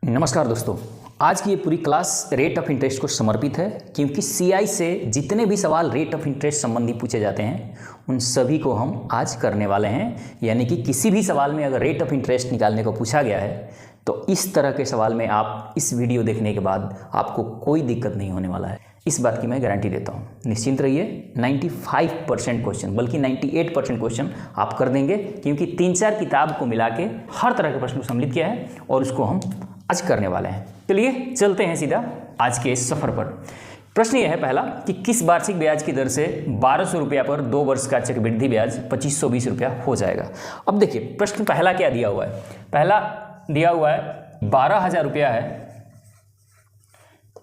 नमस्कार दोस्तों, आज की ये पूरी क्लास रेट ऑफ इंटरेस्ट को समर्पित है क्योंकि सीआई से जितने भी सवाल रेट ऑफ इंटरेस्ट संबंधी पूछे जाते हैं उन सभी को हम आज करने वाले हैं। यानी कि किसी भी सवाल में अगर रेट ऑफ इंटरेस्ट निकालने को पूछा गया है तो इस तरह के सवाल में आप इस वीडियो देखने के बाद आपको कोई दिक्कत नहीं होने वाला है, इस बात की मैं गारंटी देता हूँ। निश्चिंत रहिए, 95% क्वेश्चन बल्कि 98% क्वेश्चन आप कर देंगे क्योंकि 3-4 किताब को मिला के हर तरह के प्रश्न को सम्मिलित किया है और उसको हम आज करने वाले हैं। चलिए चलते हैं सीधा आज के इस सफ़र पर। प्रश्न यह है पहला कि किस वार्षिक ब्याज की दर से 1200 रुपया पर 2 वर्ष का चक्रवृद्धि ब्याज 2520 रुपया हो जाएगा। अब देखिए प्रश्न पहला क्या दिया हुआ है। पहला दिया हुआ है 12,000 रुपया है,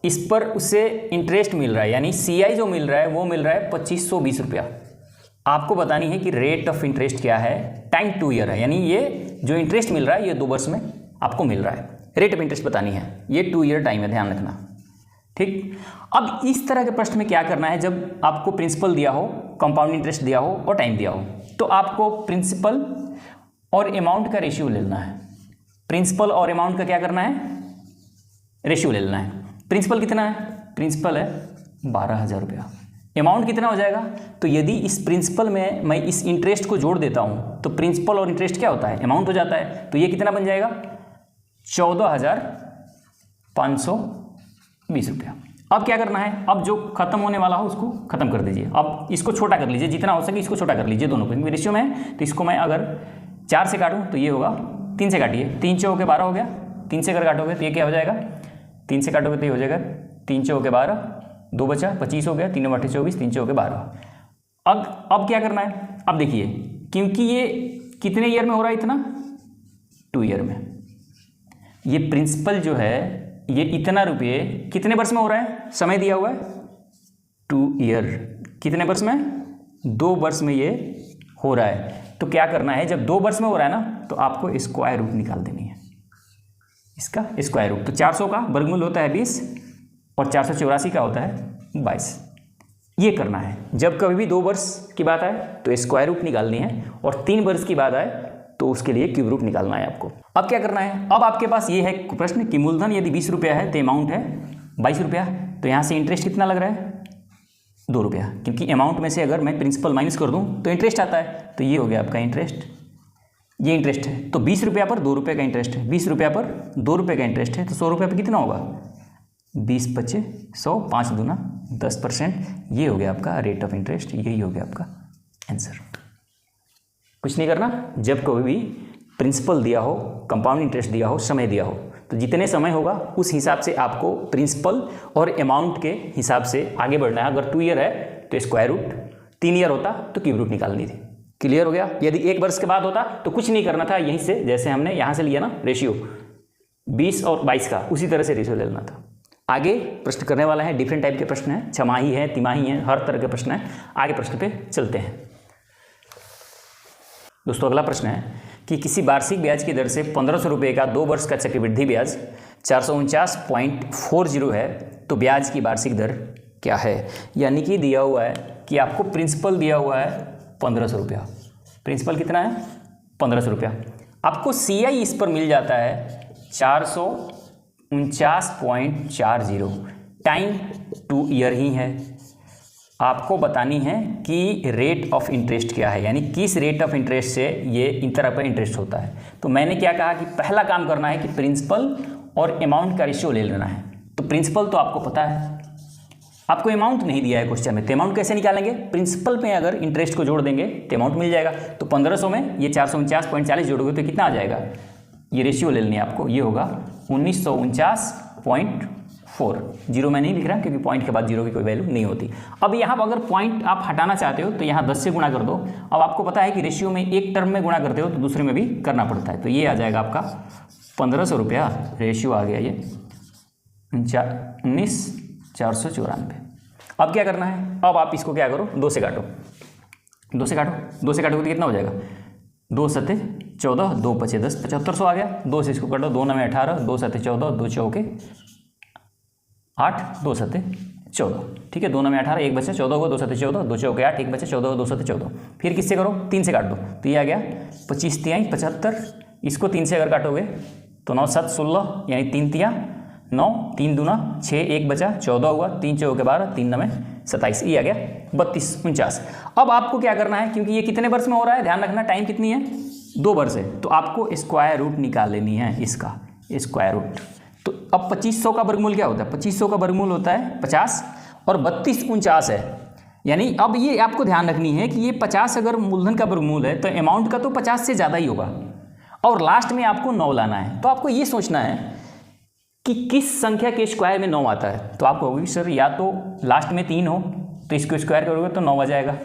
इस पर उसे इंटरेस्ट मिल रहा है यानी सीआई जो मिल रहा है वो मिल रहा है 2520 रुपया। आपको बतानी है कि रेट ऑफ इंटरेस्ट क्या है, टाइम 2 ईयर है यानी ये जो इंटरेस्ट मिल रहा है ये 2 वर्ष में आपको मिल रहा है। रेट ऑफ इंटरेस्ट बतानी है, ये 2 ईयर टाइम है, ध्यान रखना। ठीक, अब इस तरह के प्रश्न में क्या करना है, जब आपको प्रिंसिपल दिया हो, कंपाउंड इंटरेस्ट दिया हो और टाइम दिया हो तो आपको प्रिंसिपल और अमाउंट का रेशियो ले लेना है। प्रिंसिपल और अमाउंट का क्या करना है, रेशियो ले लेना है। प्रिंसिपल कितना है, प्रिंसिपल है 12,000 रुपया। अमाउंट कितना हो जाएगा, तो यदि इस प्रिंसिपल में मैं इस इंटरेस्ट को जोड़ देता हूँ तो प्रिंसिपल और इंटरेस्ट क्या होता है, अमाउंट हो जाता है। तो ये कितना बन जाएगा 14,520 रुपया। अब क्या करना है, अब जो खत्म होने वाला हो उसको खत्म कर दीजिए। अब इसको छोटा कर लीजिए, जितना हो सके इसको छोटा कर लीजिए दोनों को, रेशियो में है तो इसको मैं अगर 4 से काटूँ तो ये होगा, 3 से काटिए, 3 चौके 12 हो गया। 3 से अगर काटोगे तो ये क्या हो जाएगा, 3 से काटोगे तो ये हो जाएगा 3 चौके 12, 2 बचा 25 हो गया, 3 × 8 = 24, 3 चौके 12। अब क्या करना है, अब देखिए क्योंकि ये कितने ईयर में हो रहा है, इतना 2 ईयर में। ये प्रिंसिपल जो है ये इतना रुपये कितने वर्ष में हो रहा है, समय दिया हुआ है 2 ईयर। कितने वर्ष में, 2 वर्ष में ये हो रहा है। तो क्या करना है, जब 2 वर्ष में हो रहा है ना तो आपको स्क्वायर रूट निकाल देनी है, इसका स्क्वायर रूट। तो 400 का वर्गमूल होता है 20 और 484 का होता है 22। ये करना है, जब कभी भी 2 वर्ष की बात आए तो स्क्वायर रूट निकालनी है और 3 वर्ष की बात आए तो उसके लिए क्यूब रूट निकालना है आपको। अब क्या करना है, अब आपके पास ये है प्रश्न कि मूलधन यदि 20 रुपया है तो अमाउंट है 22 रुपया। तो यहाँ से इंटरेस्ट कितना लग रहा है, 2 रुपया, क्योंकि अमाउंट में से अगर मैं प्रिंसिपल माइनस कर दूँ तो इंटरेस्ट आता है। तो ये हो गया आपका इंटरेस्ट, ये इंटरेस्ट है। तो 20 रुपया पर 2 रुपये का इंटरेस्ट है, 20 रुपया पर 2 रुपये का इंटरेस्ट है। तो 100 रुपये पर कितना होगा, 20 × 25 100, 5 दूना 10%। ये हो गया आपका रेट ऑफ इंटरेस्ट, यही हो गया आपका आंसर। कुछ नहीं करना, जब कोई भी प्रिंसिपल दिया हो, कंपाउंड इंटरेस्ट दिया हो, समय दिया हो तो जितने समय होगा उस हिसाब से आपको प्रिंसिपल और अमाउंट के हिसाब से आगे बढ़ना है। अगर 2 ईयर है तो स्क्वायर रूट, 3 ईयर होता तो क्यूब रूट निकालनी थी। क्लियर हो गया। यदि 1 वर्ष के बाद होता तो कुछ नहीं करना था, यहीं से जैसे हमने यहाँ से लिया ना रेशियो 20 और 22 का, उसी तरह से रेशियो ले लेना था। आगे प्रश्न करने वाला है, डिफरेंट टाइप के प्रश्न हैं, छमाही है, तिमाही है, हर तरह के प्रश्न हैं। आगे प्रश्न पे चलते हैं दोस्तों। अगला प्रश्न है कि किसी वार्षिक ब्याज की दर से 1500 रुपये का 2 वर्ष का चक्रवृद्धि ब्याज 449.40 है तो ब्याज की वार्षिक दर क्या है। यानी कि दिया हुआ है कि आपको प्रिंसिपल दिया हुआ है 1500 रुपया, प्रिंसिपल कितना है 1500 रुपया। आपको सीआई इस पर मिल जाता है 449.40, टाइम 2 ईयर ही है। आपको बतानी है कि रेट ऑफ इंटरेस्ट क्या है, यानी किस रेट ऑफ इंटरेस्ट से ये इन तरह पर इंटरेस्ट होता है। तो मैंने क्या कहा कि पहला काम करना है कि प्रिंसिपल और अमाउंट का रेशियो ले लेना है। तो प्रिंसिपल तो आपको पता है, आपको अमाउंट नहीं दिया है क्वेश्चन में, तो अमाउंट कैसे निकालेंगे, प्रिंसिपल में अगर इंटरेस्ट को जोड़ देंगे तो अमाउंट मिल जाएगा। तो 1500 में ये 449.40 जोड़ोगे तो कितना आ जाएगा, ये रेशियो ले लेनी है आपको, ये होगा 1949.4। जीरो में नहीं लिख रहा क्योंकि पॉइंट के बाद जीरो की कोई वैल्यू नहीं होती। अब यहाँ पर अगर पॉइंट आप हटाना चाहते हो तो यहाँ 10 से गुणा कर दो। अब आपको पता है कि रेशियो में एक टर्म में गुणा करते हो तो दूसरे में भी करना पड़ता है। तो ये आ जाएगा आपका 1500 रुपया, रेशियो आ गया ये 19,494। अब क्या करना है, अब आप इसको क्या करो, 2 से काटो, 2 से काटो, 2 से काटोगे तो कितना हो जाएगा, 2 × 7 = 14, 2 × 5 = 10, 7500 आ गया। 2 से इसको काटो, 2 × 9 = 18, 2 × 7 = 14, 2 चौके 8, 2 × 7 = 14। ठीक है, 2 × 9 = 18, 1 बचा 14 होगा, 2 × 7 = 14, 2 चौके 8, 1 बचा 14, 2 × 7 = 14। फिर किससे करो, 3 से काट दो तो ये आ गया 25 × 3 = 75। इसको 3 से अगर काटोगे तो 9 7 16 यानी 3 तिया 9, 3 दूना 6, 1 बचा 14 हुआ, 3 चौके 12, 3 9 27, ये आ गया 32 49। अब आपको क्या करना है, क्योंकि ये कितने वर्ष में हो रहा है, ध्यान रखना टाइम कितनी है, 2 वर्ष है, तो आपको स्क्वायर रूट निकाल लेनी है इसका स्क्वायर रूट। तो अब 2500 का वर्गमूल क्या होता है, 2500 का वर्गमूल होता है 50 और 32 49 है, यानी अब ये आपको ध्यान रखनी है कि ये 50 अगर मूलधन का वर्गमूल है तो अमाउंट का तो 50 से ज़्यादा ही होगा, और लास्ट में आपको 9 लाना है। तो आपको ये सोचना है कि किस संख्या के स्क्वायर में 9 आता है। तो आपको होगी सर या तो लास्ट में 3 हो तो इसको स्क्वायर करोगे तो 9 आ जाएगा,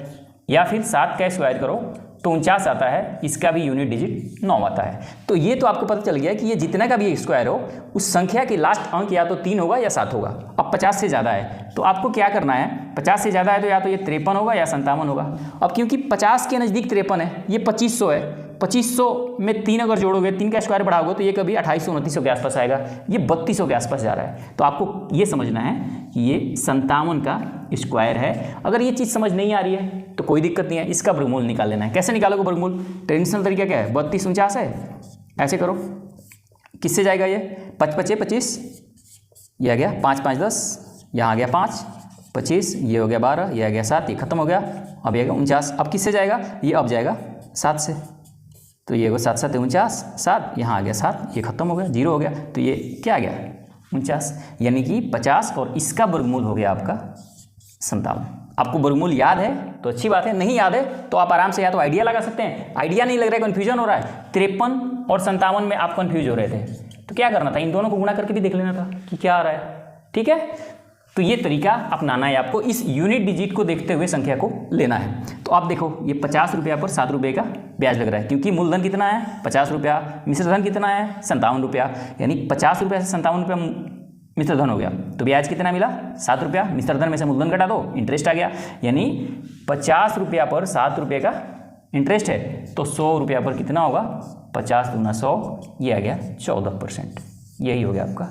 या फिर 7 का स्क्वायर करो तो 49 आता है, इसका भी यूनिट डिजिट 9 आता है। तो ये तो आपको पता चल गया कि ये जितना का भी स्क्वायर हो उस संख्या के लास्ट अंक या तो 3 होगा या 7 होगा। अब 50 से ज़्यादा है तो आपको क्या करना है, 50 से ज़्यादा है तो या तो ये 53 होगा या 57 होगा। अब क्योंकि 50 के नज़दीक 53 है, ये 2500 है, 2500 में 3 अगर जोड़ोगे, 3 का स्क्वायर बढ़ाओगे तो ये कभी 2800 2900 के आसपास आएगा, ये 3200 के आसपास जा रहा है। तो आपको ये समझना है कि ये 57 का स्क्वायर है। अगर ये चीज़ समझ नहीं आ रही है तो कोई दिक्कत नहीं है, इसका वर्गमूल निकाल लेना है। कैसे निकालोगे वर्गमूल, ट्रेडिशनल तरीका क्या है, 32 49 है, ऐसे करो, किससे जाएगा ये 5 5 25, ये आ गया 5 5 10, यहाँ आ गया 5 25, ये हो गया 12, ये आ गया 7, ये खत्म हो गया, अब ये 49, अब किससे जाएगा, ये अब जाएगा 7 से, तो ये 7 7 49, 7 यहाँ आ गया 7, ये खत्म हो गया 0 हो गया, तो ये क्या आ गया 49, यानी कि 50 और इसका वर्गमूल हो गया आपका 57। आपको वर्गमूल याद है तो अच्छी बात है, नहीं याद है तो आप आराम से या तो आइडिया लगा सकते हैं, आइडिया नहीं लग रहा है, कन्फ्यूजन हो रहा है, 53 और 57 में आप कन्फ्यूज हो रहे थे तो क्या करना था, इन दोनों को गुणा करके भी देख लेना था कि क्या आ रहा है। ठीक है, तो ये तरीका अपनाना है आपको, इस यूनिट डिजिट को देखते हुए संख्या को लेना है। तो आप देखो ये 50 रुपया पर 7 रुपये का ब्याज लग रहा है, क्योंकि मूलधन कितना है 50 रुपया, मिश्रधन कितना है 57 रुपया, यानी 50 रुपया से 57 रुपया मिश्रधन हो गया, तो ब्याज कितना मिला 7 रुपया, मिश्रधन में से मूलधन घटा दो, इंटरेस्ट आ गया, यानी 50 रुपया पर 7 रुपये का इंटरेस्ट है, तो 100 रुपया पर कितना होगा 50 दूना 100, ये आ गया 14%, यही हो गया आपका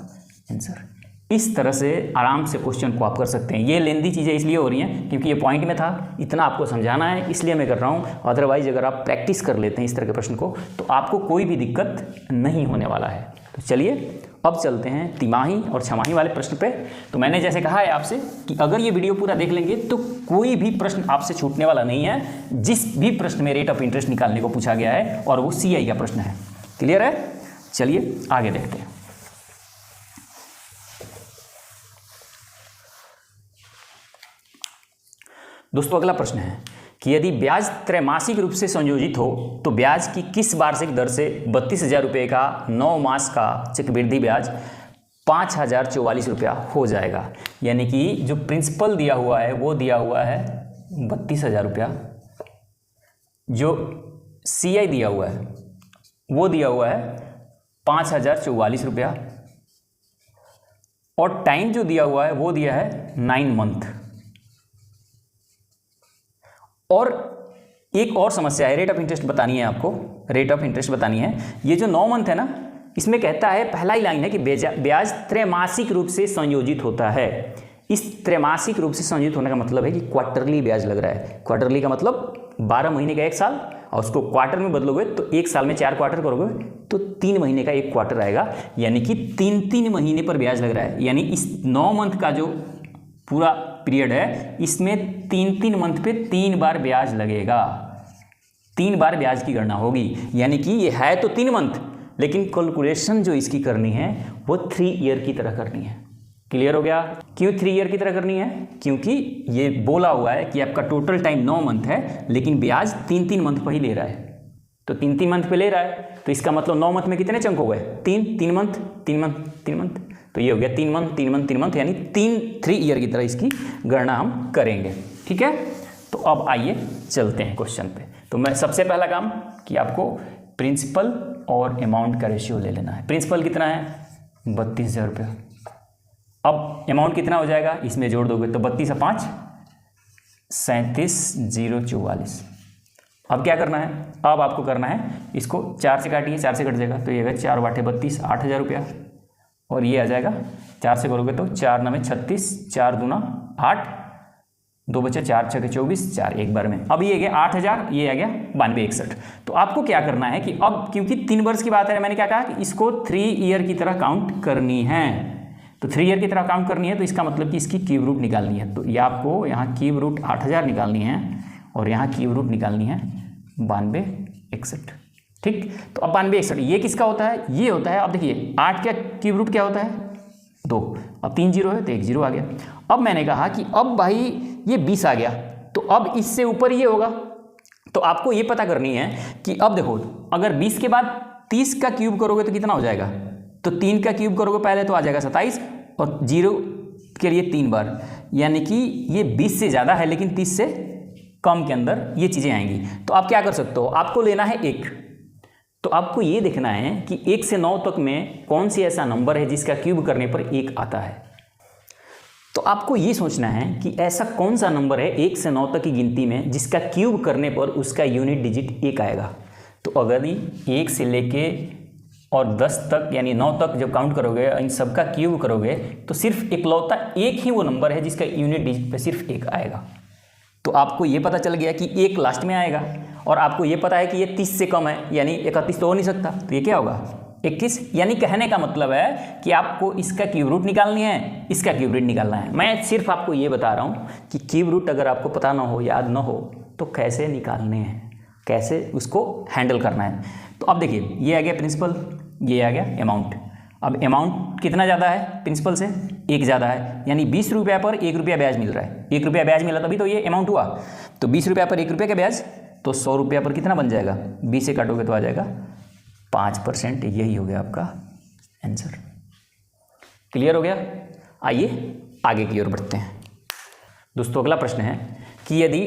आंसर। इस तरह से आराम से क्वेश्चन को आप कर सकते हैं। ये लेंदी चीज़ें इसलिए हो रही हैं क्योंकि ये पॉइंट में था, इतना आपको समझाना है इसलिए मैं कर रहा हूँ, अदरवाइज अगर आप प्रैक्टिस कर लेते हैं इस तरह के प्रश्न को तो आपको कोई भी दिक्कत नहीं होने वाला है। तो चलिए अब चलते हैं तिमाही और छमाही वाले प्रश्न पे। तो मैंने जैसे कहा है आपसे कि अगर ये वीडियो पूरा देख लेंगे तो कोई भी प्रश्न आपसे छूटने वाला नहीं है, जिस भी प्रश्न में रेट ऑफ इंटरेस्ट निकालने को पूछा गया है और वो CI का प्रश्न है। क्लियर है, चलिए आगे देखते हैं। दोस्तों अगला प्रश्न है कि यदि ब्याज त्रैमासिक रूप से संयोजित हो तो ब्याज की किस वार्षिक दर से 32,000 रुपये का 9 मास का चक्रवृद्धि ब्याज 5,044 रुपया हो जाएगा। यानी कि जो प्रिंसिपल दिया हुआ है वो दिया हुआ है 32,000 रुपया, जो CI दिया हुआ है वो दिया हुआ है 5,044 रुपया, और टाइम जो दिया हुआ है वो दिया है 9 मंथ। और एक और समस्या है, रेट ऑफ इंटरेस्ट बतानी है आपको, रेट ऑफ इंटरेस्ट बतानी है। ये जो 9 मंथ है ना, इसमें कहता है, पहला ही लाइन है कि ब्याज त्रैमासिक रूप से संयोजित होता है। इस त्रैमासिक रूप से संयोजित होने का मतलब है कि क्वार्टरली ब्याज लग रहा है। क्वार्टरली का मतलब 12 महीने का 1 साल, और उसको क्वार्टर में बदलोगे तो 1 साल में 4 क्वार्टर करोगे तो 3 महीने का 1 क्वार्टर आएगा, यानी कि 3-3 महीने पर ब्याज लग रहा है। यानी इस 9 मंथ का जो पूरा पीरियड है इसमें 3-3 मंथ पे 3 बार ब्याज लगेगा, 3 बार ब्याज की गणना होगी। यानी कि ये है तो 3 मंथ, लेकिन कैलकुलेशन जो इसकी करनी है वो 3 ईयर की तरह करनी है। क्लियर हो गया? क्यों 3 ईयर की तरह करनी है? क्योंकि ये बोला हुआ है कि आपका टोटल टाइम 9 मंथ है, लेकिन ब्याज 3-3 मंथ पर ही ले रहा है। तो 3-3 मंथ पे ले रहा है तो इसका मतलब 9 मंथ में कितने चंक हो गए? 3 मंथ, 3 मंथ, 3 मंथ, तो ये हो गया 3 मंथ, 3 मंथ, 3 मंथ, यानी 3 ईयर की तरह इसकी गणना हम करेंगे। ठीक है, तो अब आइए चलते हैं क्वेश्चन पे। तो मैं सबसे पहला काम कि आपको प्रिंसिपल और अमाउंट का रेशियो ले लेना है। प्रिंसिपल कितना है? 32,000 रुपया। अब अमाउंट कितना हो जाएगा? इसमें जोड़ दोगे तो 32 और 5 37,044। अब क्या करना है? अब आपको करना है इसको 4 से काटिए, 4 से कट जाएगा तो ये 4 बाटे 32, 8,000 रुपया। और ये आ जाएगा 4 से करोगे तो 4 9 36, 4 दूना 8, 2 बचा 4 6 24, 4 एक बार में। अब ये आ गया 8000, ये आ गया 9261। तो आपको क्या करना है कि अब क्योंकि 3 वर्ष की बात है, मैंने क्या कहा कि इसको 3 ईयर की तरह काउंट करनी है। तो 3 ईयर की तरह काउंट करनी है, तो इसका मतलब कि इसकी क्यूब रूट निकालनी है। तो ये आपको यहाँ क्यूब रूट 8000 निकालनी है और यहाँ क्यूब रूट निकालनी है 9261। ठीक, तो अब 9261 ये किसका होता है? ये होता है, अब देखिए 8 का क्यूब रूट क्या होता है? 2। अब 3 जीरो है तो 1 जीरो आ गया। अब मैंने कहा कि अब भाई ये 20 आ गया, तो अब इससे ऊपर ये होगा। तो आपको ये पता करनी है कि अब देखो, अगर 20 के बाद 30 का क्यूब करोगे तो कितना हो जाएगा? तो 3 का क्यूब करोगे पहले तो आ जाएगा 27, और 0 के लिए 3 बार, यानी कि ये 20 से ज़्यादा है लेकिन 30 से कम के अंदर ये चीज़ें आएंगी। तो आप क्या कर सकते हो, आपको लेना है 1। तो आपको ये देखना है कि 1 से 9 तक में कौन सी ऐसा नंबर है जिसका क्यूब करने पर 1 आता है। तो आपको ये सोचना है कि ऐसा कौन सा नंबर है 1 से 9 तक की गिनती में जिसका क्यूब करने पर उसका यूनिट डिजिट 1 आएगा। तो अगर 1 से लेके और 10 तक यानी 9 तक जब काउंट करोगे, इन सब का क्यूब करोगे, तो सिर्फ इकलौता 1 ही वो नंबर है जिसका यूनिट डिजिट पे सिर्फ 1 आएगा। तो आपको ये पता चल गया कि 1 लास्ट में आएगा, और आपको ये पता है कि ये 30 से कम है, यानी 31 तो हो नहीं सकता, तो ये क्या होगा? 21। यानी कहने का मतलब है कि आपको इसका क्यूब रूट निकालनी है, इसका क्यूब रूट निकालना है। मैं सिर्फ आपको ये बता रहा हूँ कि क्यूब रूट अगर आपको पता ना हो, याद ना हो, तो कैसे निकालने हैं, कैसे उसको हैंडल करना है। तो अब देखिए, ये आ गया प्रिंसिपल, ये आ गया अमाउंट। अब अमाउंट कितना ज़्यादा है प्रिंसिपल से? 1 ज़्यादा है, यानी 20 रुपये पर 1 रुपया ब्याज मिल रहा है। 1 रुपया ब्याज मिला तभी तो ये अमाउंट हुआ। तो 20 रुपये पर 1 रुपये का ब्याज, तो 100 रुपया पर कितना बन जाएगा? 20 से काटोगे तो आ जाएगा 5%। यही हो गया आपका आंसर। क्लियर हो गया? आइए आगे की ओर बढ़ते हैं। दोस्तों अगला प्रश्न है कि यदि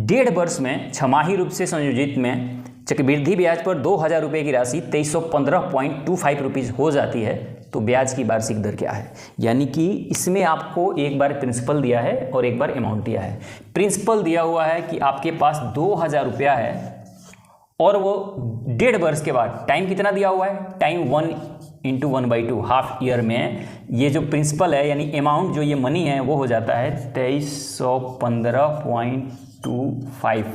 1.5 वर्ष में छमाही रूप से संयोजित में चक्रवृद्धि ब्याज पर 2000 रुपये की राशि 2315.25 रुपीज़ हो जाती है, तो ब्याज की वार्षिक दर क्या है? यानी कि इसमें आपको एक बार प्रिंसिपल दिया है और एक बार अमाउंट दिया है। प्रिंसिपल दिया हुआ है कि आपके पास 2000 रुपया है, और वो 1.5 वर्ष के बाद टाइम कितना दिया हुआ है? टाइम 1 × 1/2 हाफ ईयर में ये जो प्रिंसिपल है यानी अमाउंट जो ये मनी है वो हो जाता है 2315.25।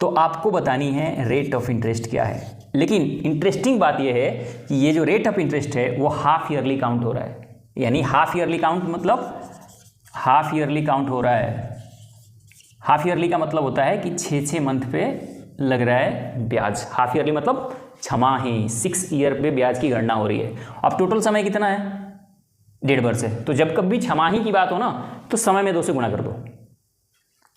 तो आपको बतानी है रेट ऑफ इंटरेस्ट क्या है। लेकिन इंटरेस्टिंग बात यह है कि ये जो रेट ऑफ इंटरेस्ट है वो हाफ ईयरली काउंट हो रहा है। यानी हाफ ईयरली काउंट मतलब हाफ ईयरली काउंट हो रहा है। हाफ ईयरली का मतलब होता है कि 6 मंथ पे लग रहा है ब्याज। हाफ ईयरली मतलब छमाही, 6 ईयर पे ब्याज की गणना हो रही है। अब टोटल समय कितना है? 1.5 वर्ष है। तो जब कभी छमाही की बात हो ना, तो समय में 2 से गुणा कर दो।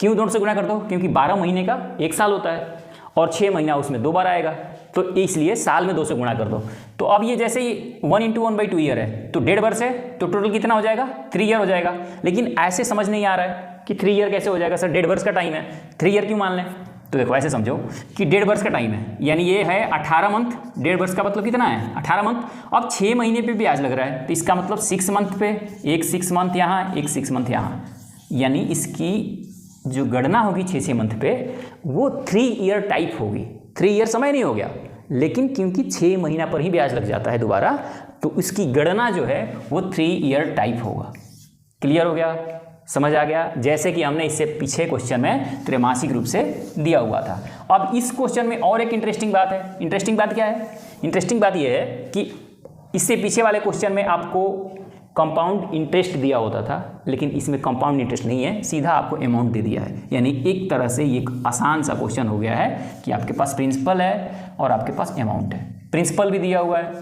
क्यों 2 से गुणा कर दो? क्योंकि 12 महीने का 1 साल होता है और 6 महीना उसमें 2 बार आएगा, तो इसलिए साल में 2 से गुणा कर दो। तो अब ये जैसे ही 1 × 1/2 ईयर है, तो 1.5 वर्ष है, तो टोटल कितना हो जाएगा? 3 ईयर हो जाएगा। लेकिन ऐसे समझ नहीं आ रहा है कि 3 ईयर कैसे हो जाएगा सर, 1.5 वर्ष का टाइम है, 3 ईयर क्यों मान लें? तो देखो ऐसे समझो कि 1.5 वर्ष का टाइम है, यानी ये है 18 मंथ। 1.5 वर्ष का मतलब कितना है? 18 मंथ। अब 6 महीने पे ब्याज लग रहा है, तो इसका मतलब 6 मंथ पे, एक 6 मंथ यहाँ, एक 6 मंथ यहाँ, यानी इसकी जो गणना होगी 6 मंथ पे वो 3 ईयर टाइप होगी। 3 ईयर समय नहीं हो गया, लेकिन क्योंकि 6 महीना पर ही ब्याज लग जाता है दोबारा, तो इसकी गणना जो है वो 3 ईयर टाइप होगा। क्लियर हो गया? समझ आ गया? जैसे कि हमने इससे पीछे क्वेश्चन में त्रैमासिक रूप से दिया हुआ था। अब इस क्वेश्चन में और एक इंटरेस्टिंग बात है। इंटरेस्टिंग बात क्या है? इंटरेस्टिंग बात यह है कि इससे पीछे वाले क्वेश्चन में आपको कंपाउंड इंटरेस्ट दिया होता था, लेकिन इसमें कंपाउंड इंटरेस्ट नहीं है, सीधा आपको अमाउंट दे दिया है। यानी एक तरह से ये एक आसान सा क्वेश्चन हो गया है कि आपके पास प्रिंसिपल है और आपके पास अमाउंट है। प्रिंसिपल भी दिया हुआ है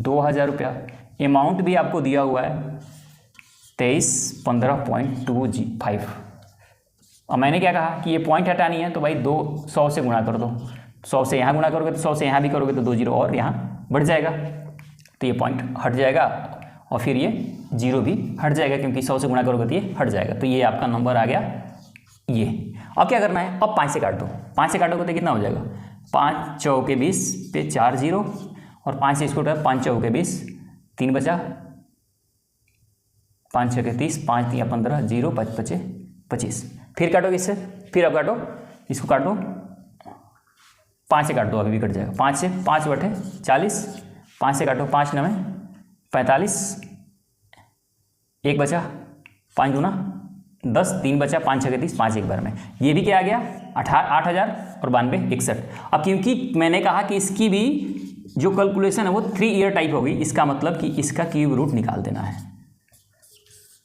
2000 रुपया, अमाउंट भी आपको दिया हुआ है 2315.25। अब मैंने क्या कहा कि ये पॉइंट हटानी है, तो भाई 200 से गुणा कर दो। 100 से यहाँ गुणा करोगे तो 100 से यहाँ भी करोगे तो 2 जीरो और यहाँ बढ़ जाएगा, तो ये पॉइंट हट जाएगा, और फिर ये 0 भी हट जाएगा, क्योंकि 100 से गुणा करोगे तो ये हट जाएगा। तो ये आपका नंबर आ गया ये। अब क्या करना है? अब 5 से काट दो। 5 से काटोगे तो कितना हो जाएगा? 5 चौके 20 पे 4 जीरो, और 5 से इसको उठा 5 चौके 20, 3 बचा, 5 छके 30, 5 तिया 15, 0 5 बचे 25। फिर काटोगे इससे, फिर अब काटो, इसको काट दो, 5 से काट दो, अभी भी कट जाएगा। 5 से 5 बटे 40, 5 से काटो, 5 9 45, 1 बचा, 5 दूना 10, 3 बचा, 5 6 30, 5 एक बार में। ये भी क्या आ गया 8,000 और 92 61। अब क्योंकि मैंने कहा कि इसकी भी जो कैलकुलेशन है वो 3 ईयर टाइप होगी, इसका मतलब कि इसका क्यूब रूट निकाल देना है।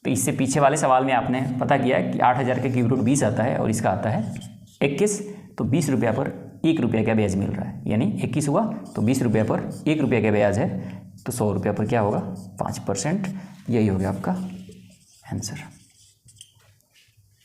तो इससे पीछे वाले सवाल में आपने पता किया कि 8,000 का क्यूब रूट 20 आता है और इसका आता है 21। तो 20 रुपया पर 1 रुपया का ब्याज मिल रहा है, यानी 21 हुआ तो 20 रुपया पर 1 रुपया का ब्याज है, तो 100 रुपया पर क्या होगा 5%। यही हो गया आपका आंसर।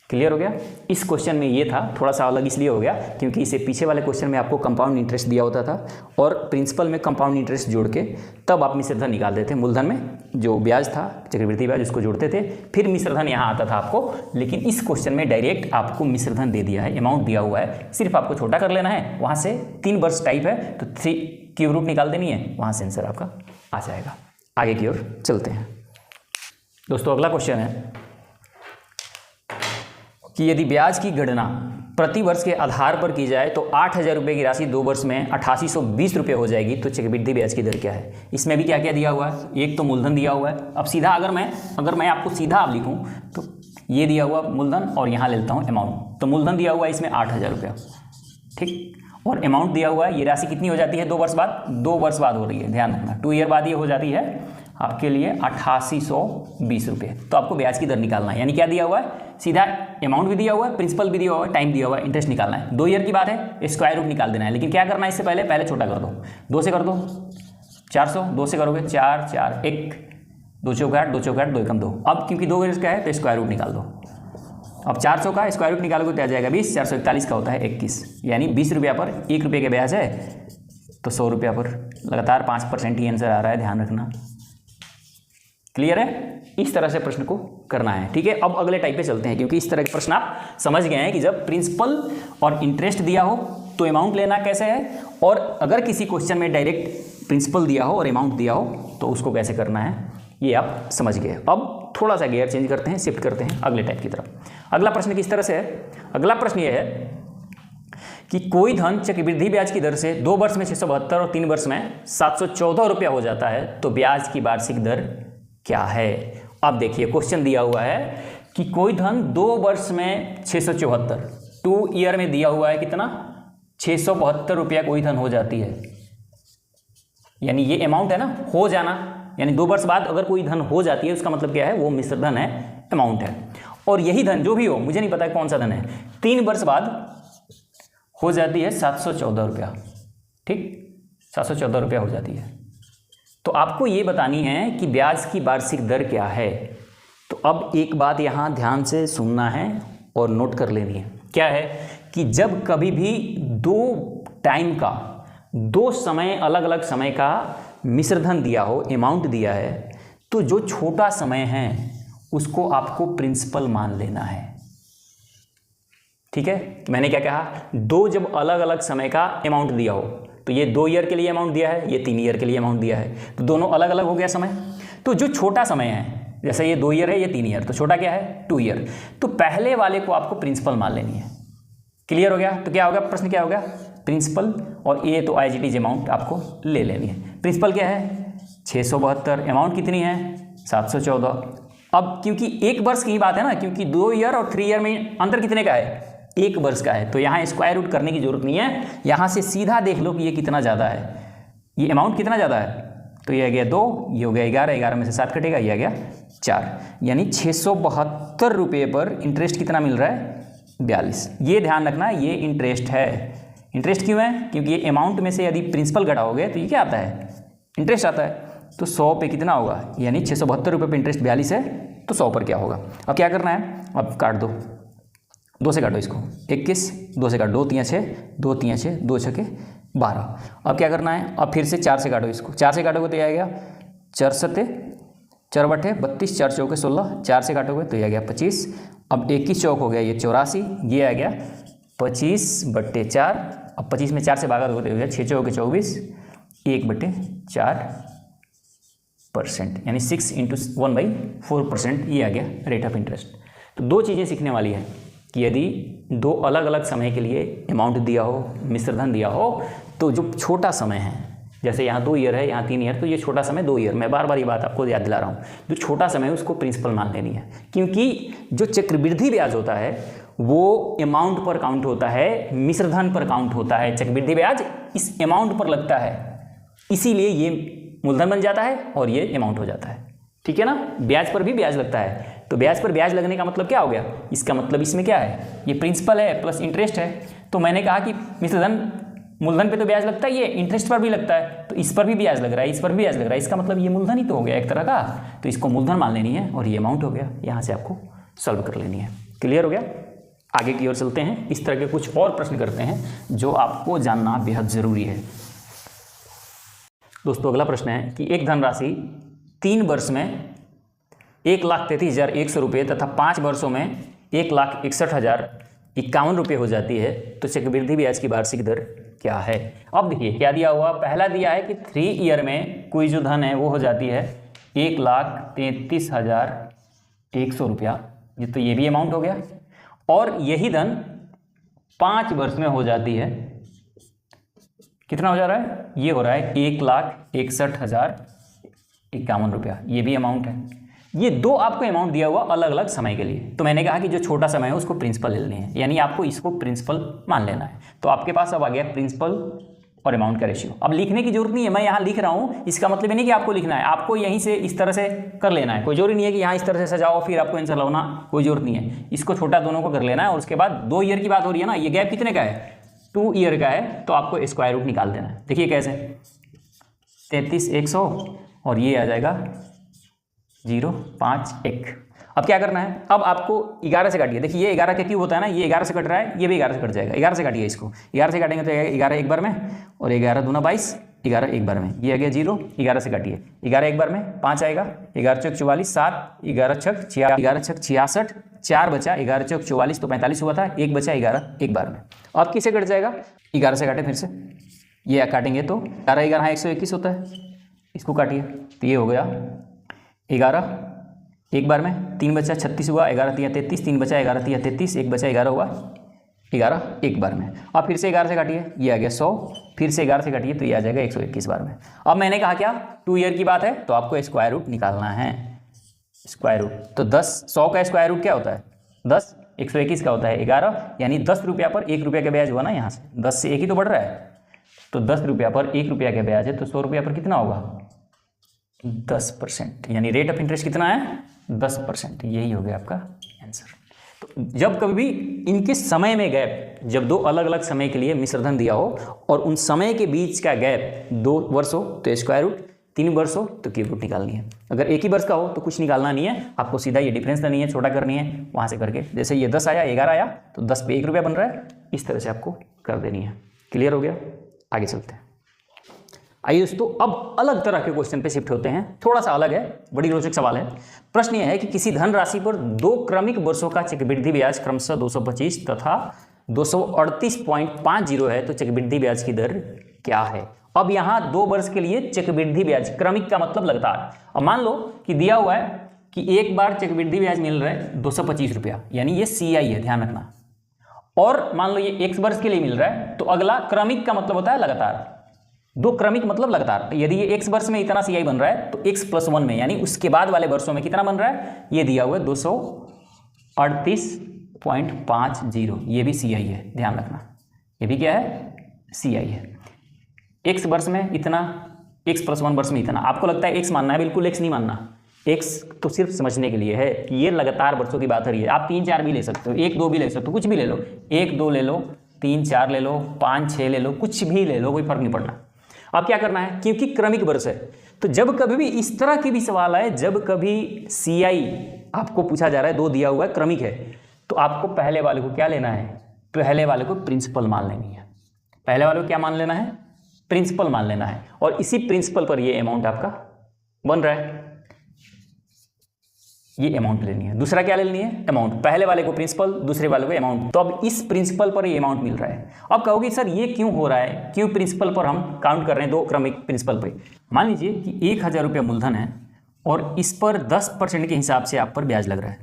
क्लियर हो गया। इस क्वेश्चन में ये था, थोड़ा सा अलग इसलिए हो गया क्योंकि इससे पीछे वाले क्वेश्चन में आपको कंपाउंड इंटरेस्ट दिया होता था और प्रिंसिपल में कंपाउंड इंटरेस्ट जोड़ के तब आप मिश्रधन निकालते थे। मूलधन में जो ब्याज था, चक्रवृद्धि ब्याज, उसको जोड़ते थे, फिर मिश्रधन यहाँ आता था आपको। लेकिन इस क्वेश्चन में डायरेक्ट आपको मिश्रधन दे दिया है, अमाउंट दिया हुआ है, सिर्फ आपको छोटा कर लेना है। वहाँ से 3 वर्ष टाइप है तो 3 क्यूब रूट निकाल देनी है, वहाँ से आंसर आपका आ जाएगा। आगे की ओर चलते हैं दोस्तों। अगला क्वेश्चन है कि यदि ब्याज की गणना प्रति वर्ष के आधार पर की जाए तो 8,000 रुपये की राशि 2 वर्ष में 8820 रुपये हो जाएगी, तो चक्रवृद्धि ब्याज की दर क्या है। इसमें भी क्या क्या दिया हुआ है, एक तो मूलधन दिया हुआ है। अब सीधा अगर मैं आपको सीधा अब लिखूँ तो ये दिया हुआ मूलधन और यहाँ ले लेता हूँ अमाउंट। तो मूलधन दिया हुआ है इसमें 8,000 रुपया, ठीक, और अमाउंट दिया हुआ है। ये राशि कितनी हो जाती है 2 वर्ष बाद, 2 वर्ष बाद हो रही है, ध्यान रखना 2 ईयर बाद ये हो जाती है आपके लिए 8820 रुपये। तो आपको ब्याज की दर निकालना है, यानी क्या दिया हुआ है, सीधा अमाउंट भी दिया हुआ है, प्रिंसिपल भी दिया हुआ है, टाइम दिया हुआ है, इंटरेस्ट निकालना है। 2 ईयर की बात है, स्क्वायर रूट निकाल देना है। लेकिन क्या करना है इससे पहले छोटा कर दो, 2 से कर दो 400, 2 से करोगे 4 4 1, 2 चौका 8, 2 चौका 8, 2 एकम 2। अब क्योंकि 2 ईयर का है तो स्क्वायर रूट निकाल दो। अब 400 का स्क्वायर रूट निकालोगे तो आ जाएगा 20, 441 का होता है 21, यानी 20 रुपया पर 1 रुपये का ब्याज है तो 100 रुपया पर लगातार 5% ही आंसर आ रहा है, ध्यान रखना। क्लियर है। इस तरह से प्रश्न को करना है, ठीक है। अब अगले टाइप पे चलते हैं, क्योंकि इस तरह के प्रश्न आप समझ गए हैं कि जब प्रिंसिपल और इंटरेस्ट दिया हो तो अमाउंट लेना कैसे है, और अगर किसी क्वेश्चन में डायरेक्ट प्रिंसिपल दिया हो और अमाउंट दिया हो तो उसको कैसे करना है, ये आप समझ गए। अब थोड़ा सा गियर चेंज करते हैं, शिफ्ट करते हैं अगले टाइप की तरफ। अगला प्रश्न किस तरह से है, अगला प्रश्न ये है कि कोई धन चक्रवृद्धि ब्याज की दर से 2 वर्ष में 672 और 3 वर्ष में 714 रुपया हो जाता है, तो ब्याज की वार्षिक दर क्या है। अब देखिए क्वेश्चन दिया हुआ है कि कोई धन 2 वर्ष में 674, 2 ईयर में दिया हुआ है कितना 672 रुपया कोई धन हो जाती है, यानी ये अमाउंट है ना, हो जाना, यानी 2 वर्ष बाद अगर कोई धन हो जाती है उसका मतलब क्या है, वो मिश्रधन है, अमाउंट है। और यही धन जो भी हो, मुझे नहीं पता कौन सा धन है, 3 वर्ष बाद हो जाती है 714 रुपया, ठीक, 714 रुपया हो जाती है। तो आपको ये बतानी है कि ब्याज की वार्षिक दर क्या है। तो अब एक बात यहाँ ध्यान से सुनना है और नोट कर लेनी है, क्या है कि जब कभी भी 2 टाइम का, 2 समय, अलग अलग समय का मिश्रधन दिया हो, अमाउंट दिया है, तो जो छोटा समय है उसको आपको प्रिंसिपल मान लेना है, ठीक है। मैंने क्या कहा, 2 जब अलग अलग समय का अमाउंट दिया हो, तो ये 2 ईयर के लिए अमाउंट दिया है, ये 3 ईयर के लिए अमाउंट दिया है, तो दोनों अलग अलग हो गया समय। तो जो छोटा समय है, जैसे ये 2 ईयर है, ये 3 ईयर, तो छोटा क्या है 2 ईयर, तो पहले वाले को आपको प्रिंसिपल मान लेनी है। क्लियर हो गया। तो क्या होगा, प्रश्न क्या होगा, प्रिंसिपल, और ये तो एज इट इज अमाउंट आपको ले लेनी है। प्रिंसिपल क्या है 672, अमाउंट कितनी है 714। अब क्योंकि 1 वर्ष की बात है ना, क्योंकि 2 ईयर और 3 ईयर में अंतर कितने का है, 1 वर्ष का है, तो यहाँ स्क्वायर रूट करने की जरूरत नहीं है, यहाँ से सीधा देख लो कि ये कितना ज़्यादा है, ये अमाउंट कितना ज़्यादा है, तो ये आ गया 2, ये हो गया 11, 11 में से 7 कटेगा, ये आ गया 4, यानी 672 रुपये पर इंटरेस्ट कितना मिल रहा है 42। ये ध्यान रखना, ये इंटरेस्ट है। इंटरेस्ट क्यों है, क्योंकि ये अमाउंट में से यदि प्रिंसिपल घटाओगे तो ये क्या आता है, इंटरेस्ट आता है। तो 100 पे कितना होगा, यानी 672 रुपये पे इंटरेस्ट 42 है, तो 100 पर क्या होगा। अब क्या करना है, अब काट दो, 2 से काटो इसको, 21, 2 से काटो, 2 3 6, 2 3 6, 2 6 12। अब क्या करना है, अब फिर से 4 से काटो इसको, 4 से काटोगे तो ये आएगा 4 7 4 बटे 32, 4 चौके 16, 4 से काटोगे तो ये आ गया 25। अब 21 चौक हो गया ये 84, ये आ गया 25/4। अब 25 में 4 से भागा दोगे तो हो गया 6 चौके 24, 1/4%, यानी 6 × 1/4%, ये आ गया रेट ऑफ इंटरेस्ट। तो 2 चीज़ें सीखने वाली है कि यदि 2 अलग अलग समय के लिए अमाउंट दिया हो, मिश्रधन दिया हो, तो जो छोटा समय है जैसे यहाँ 2 ईयर है, यहाँ 3 ईयर, तो ये छोटा समय 2 ईयर। मैं बार बार ये बात आपको याद दिला रहा हूँ, जो छोटा समय है उसको प्रिंसिपल मान लेनी है, क्योंकि जो चक्रवृद्धि ब्याज होता है वो अमाउंट पर काउंट होता है, मिश्रधन पर काउंट होता है। चक्रवृद्धि ब्याज इस अमाउंट पर लगता है, इसीलिए ये मूलधन बन जाता है और ये अमाउंट हो जाता है। ठीक है ना, ब्याज पर भी ब्याज लगता है, तो ब्याज पर ब्याज लगने का मतलब क्या हो गया, इसका मतलब इसमें क्या है, ये प्रिंसिपल है प्लस इंटरेस्ट है। तो मैंने कहा कि मिश्रधन मूलधन पे तो ब्याज लगता ही है, इंटरेस्ट पर भी लगता है, तो इस पर भी ब्याज लग रहा है, इस पर भी ब्याज लग रहा है, इसका मतलब ये मूलधन ही तो हो गया एक तरह का, तो इसको मूलधन मान लेनी है और ये अमाउंट हो गया। यहाँ से आपको सॉल्व कर लेनी है। क्लियर हो गया, आगे की ओर चलते हैं। इस तरह के कुछ और प्रश्न करते हैं जो आपको जानना बेहद ज़रूरी है। दोस्तों अगला प्रश्न है कि एक धनराशि 3 वर्ष में 1,33,100 रुपये तथा 5 वर्षों में 1,61,051 रुपये हो जाती है, तो चक्रवृद्धि ब्याज की वार्षिक दर क्या है। अब देखिए क्या दिया हुआ, पहला दिया है कि 3 ईयर में कोई जो धन है वो हो जाती है 1,33,100 रुपया, ये तो ये भी अमाउंट हो गया, और यही धन 5 वर्ष में हो जाती है, कितना हो जा रहा है, ये हो रहा है 1,61,051 रुपया, ये भी अमाउंट है। ये दो आपको अमाउंट दिया हुआ अलग अलग समय के लिए, तो मैंने कहा कि जो छोटा समय है उसको प्रिंसिपल ले लेनी है, यानी आपको इसको प्रिंसिपल मान लेना है। तो आपके पास अब आ गया प्रिंसिपल और अमाउंट का रेशियो। अब लिखने की जरूरत नहीं है, मैं यहाँ लिख रहा हूँ, इसका मतलब ये नहीं कि आपको लिखना है, आपको यहीं से इस तरह से कर लेना है, कोई जरूरी नहीं है कि यहाँ इस तरह से सजाओ फिर आपको आंसर लाना, कोई जरूरत नहीं है। इसको छोटा दोनों को कर लेना है, और उसके बाद 2 ईयर की बात हो रही है ना, ये गैप कितने का है, 2 ईयर का है, तो आपको स्क्वायर रूट निकाल देना है। देखिए कैसे, 33,100 और ये आ जाएगा 0,51। अब क्या करना है, अब आपको 11 से काटिए। देखिए ये 11 का क्यूब होता है ना, ये 11 से कट रहा है, ये भी 11 से कट जाएगा, 11 से काटिए इसको, 11 से काटेंगे तो 11 एक बार में, और 11 दूना 22, 11 एक बार में, ये आ गया 0, 11 से काटिए, 11 एक बार में 5 आएगा, 11 चौक 44, 7, 11 छक 66, 4 बचा, 11 चौक 44 तो 45 हुआ था, 1 बचा, 11 एक बार में। अब किसे कट जाएगा, 11 से काटे फिर से, ये काटेंगे तो 11 11 121 होता है, इसको काटिए तो ये हो गया 11 एक बार में, 3 बचा 36 हुआ, 11 3 33, 3 बचा 11 3 33, 1 बचा 11 हुआ, 11 एक बार में। अब फिर से 11 से काटिए, ये आ गया 100, फिर से 11 से काटिए तो ये आ जाएगा 121 बार में। अब मैंने कहा क्या, 2 ईयर की बात है तो आपको स्क्वायर रूट निकालना है, स्क्वायर रूट। तो 100 का स्क्वायर रूट क्या होता है 10, 121 का होता है 11, यानी 10 रुपया पर 1 रुपया का ब्याज हुआ ना, यहाँ से 10 से 1 ही तो बढ़ रहा है, तो 10 रुपया पर 1 रुपया का ब्याज है, तो 100 रुपया पर कितना होगा 10%, यानी रेट ऑफ इंटरेस्ट कितना है 10%, यही हो गया आपका आंसर। तो जब कभी भी इनके समय में गैप, जब 2 अलग अलग समय के लिए मिश्रधन दिया हो और उन समय के बीच का गैप 2 वर्ष हो तो स्क्वायर रूट, 3 वर्ष हो तो क्यूब रूट निकालनी है। अगर 1 ही वर्ष का हो तो कुछ निकालना नहीं है, आपको सीधा ये डिफरेंस करनी है, छोटा करनी है, वहाँ से करके, जैसे ये 10 आया 11 आया तो 10 पे 1 रुपया बन रहा है, इस तरह से आपको कर देनी है। क्लियर हो गया, आगे चलते हैं। आइए दोस्तों अब अलग तरह के क्वेश्चन पे शिफ्ट होते हैं, थोड़ा सा अलग है, बड़ी रोचक सवाल है। प्रश्न यह है कि किसी धनराशि पर 2 क्रमिक वर्षों का चक्रवृद्धि ब्याज क्रमशः 225 तथा 238.50 है, तो चक्रवृद्धि ब्याज की दर क्या है। अब यहाँ 2 वर्ष के लिए चक्रवृद्धि ब्याज, क्रमिक का मतलब लगातार। अब मान लो कि दिया हुआ है कि एक बार चक्रवृद्धि ब्याज मिल रहा है 225 रुपया, यानी ये CI है, ध्यान रखना। और मान लो ये 1 वर्ष के लिए मिल रहा है, तो अगला क्रमिक का मतलब होता है लगातार, 2 क्रमिक मतलब लगातार। यदि ये 1 वर्ष में इतना CI बन रहा है तो x + 1 में, यानी उसके बाद वाले वर्षों में कितना बन रहा है, ये दिया हुआ है 238.50, ये भी CI है, ध्यान रखना, ये भी क्या है CI है। x वर्ष में इतना, x + 1 वर्ष में इतना। आपको लगता है x मानना है, बिल्कुल x नहीं मानना, x तो सिर्फ समझने के लिए है कि ये लगातार वर्षों की बात हो रही है। आप 3 4 भी ले सकते हो, 1 2 भी ले सकते हो, कुछ भी ले लो, 1 2 ले लो, 3 4 ले लो, 5 6 ले लो, कुछ भी ले लो, कोई फर्क नहीं पड़ना। अब क्या करना है, क्योंकि क्रमिक वर्ष है, तो जब कभी भी इस तरह की भी सवाल आए, जब कभी CI आपको पूछा जा रहा है, 2 दिया हुआ है, क्रमिक है, तो आपको पहले वाले को क्या लेना है, पहले वाले को प्रिंसिपल मान लेनी है। पहले वाले को क्या मान लेना है, प्रिंसिपल मान लेना है, और इसी प्रिंसिपल पर ये अमाउंट आपका बन रहा है, ये अमाउंट लेनी है। दूसरा क्या लेनी है, अमाउंट। पहले वाले को प्रिंसिपल, दूसरे वाले को अमाउंट, तो अब इस प्रिंसिपल पर ये अमाउंट मिल रहा है। अब कहोगे सर ये क्यों हो रहा है, क्यों प्रिंसिपल पर हम काउंट कर रहे हैं, 2 क्रमिक प्रिंसिपल पे। मान लीजिए कि 1000 रुपया मूलधन है और इस पर 10% के हिसाब से आप पर ब्याज लग रहा है।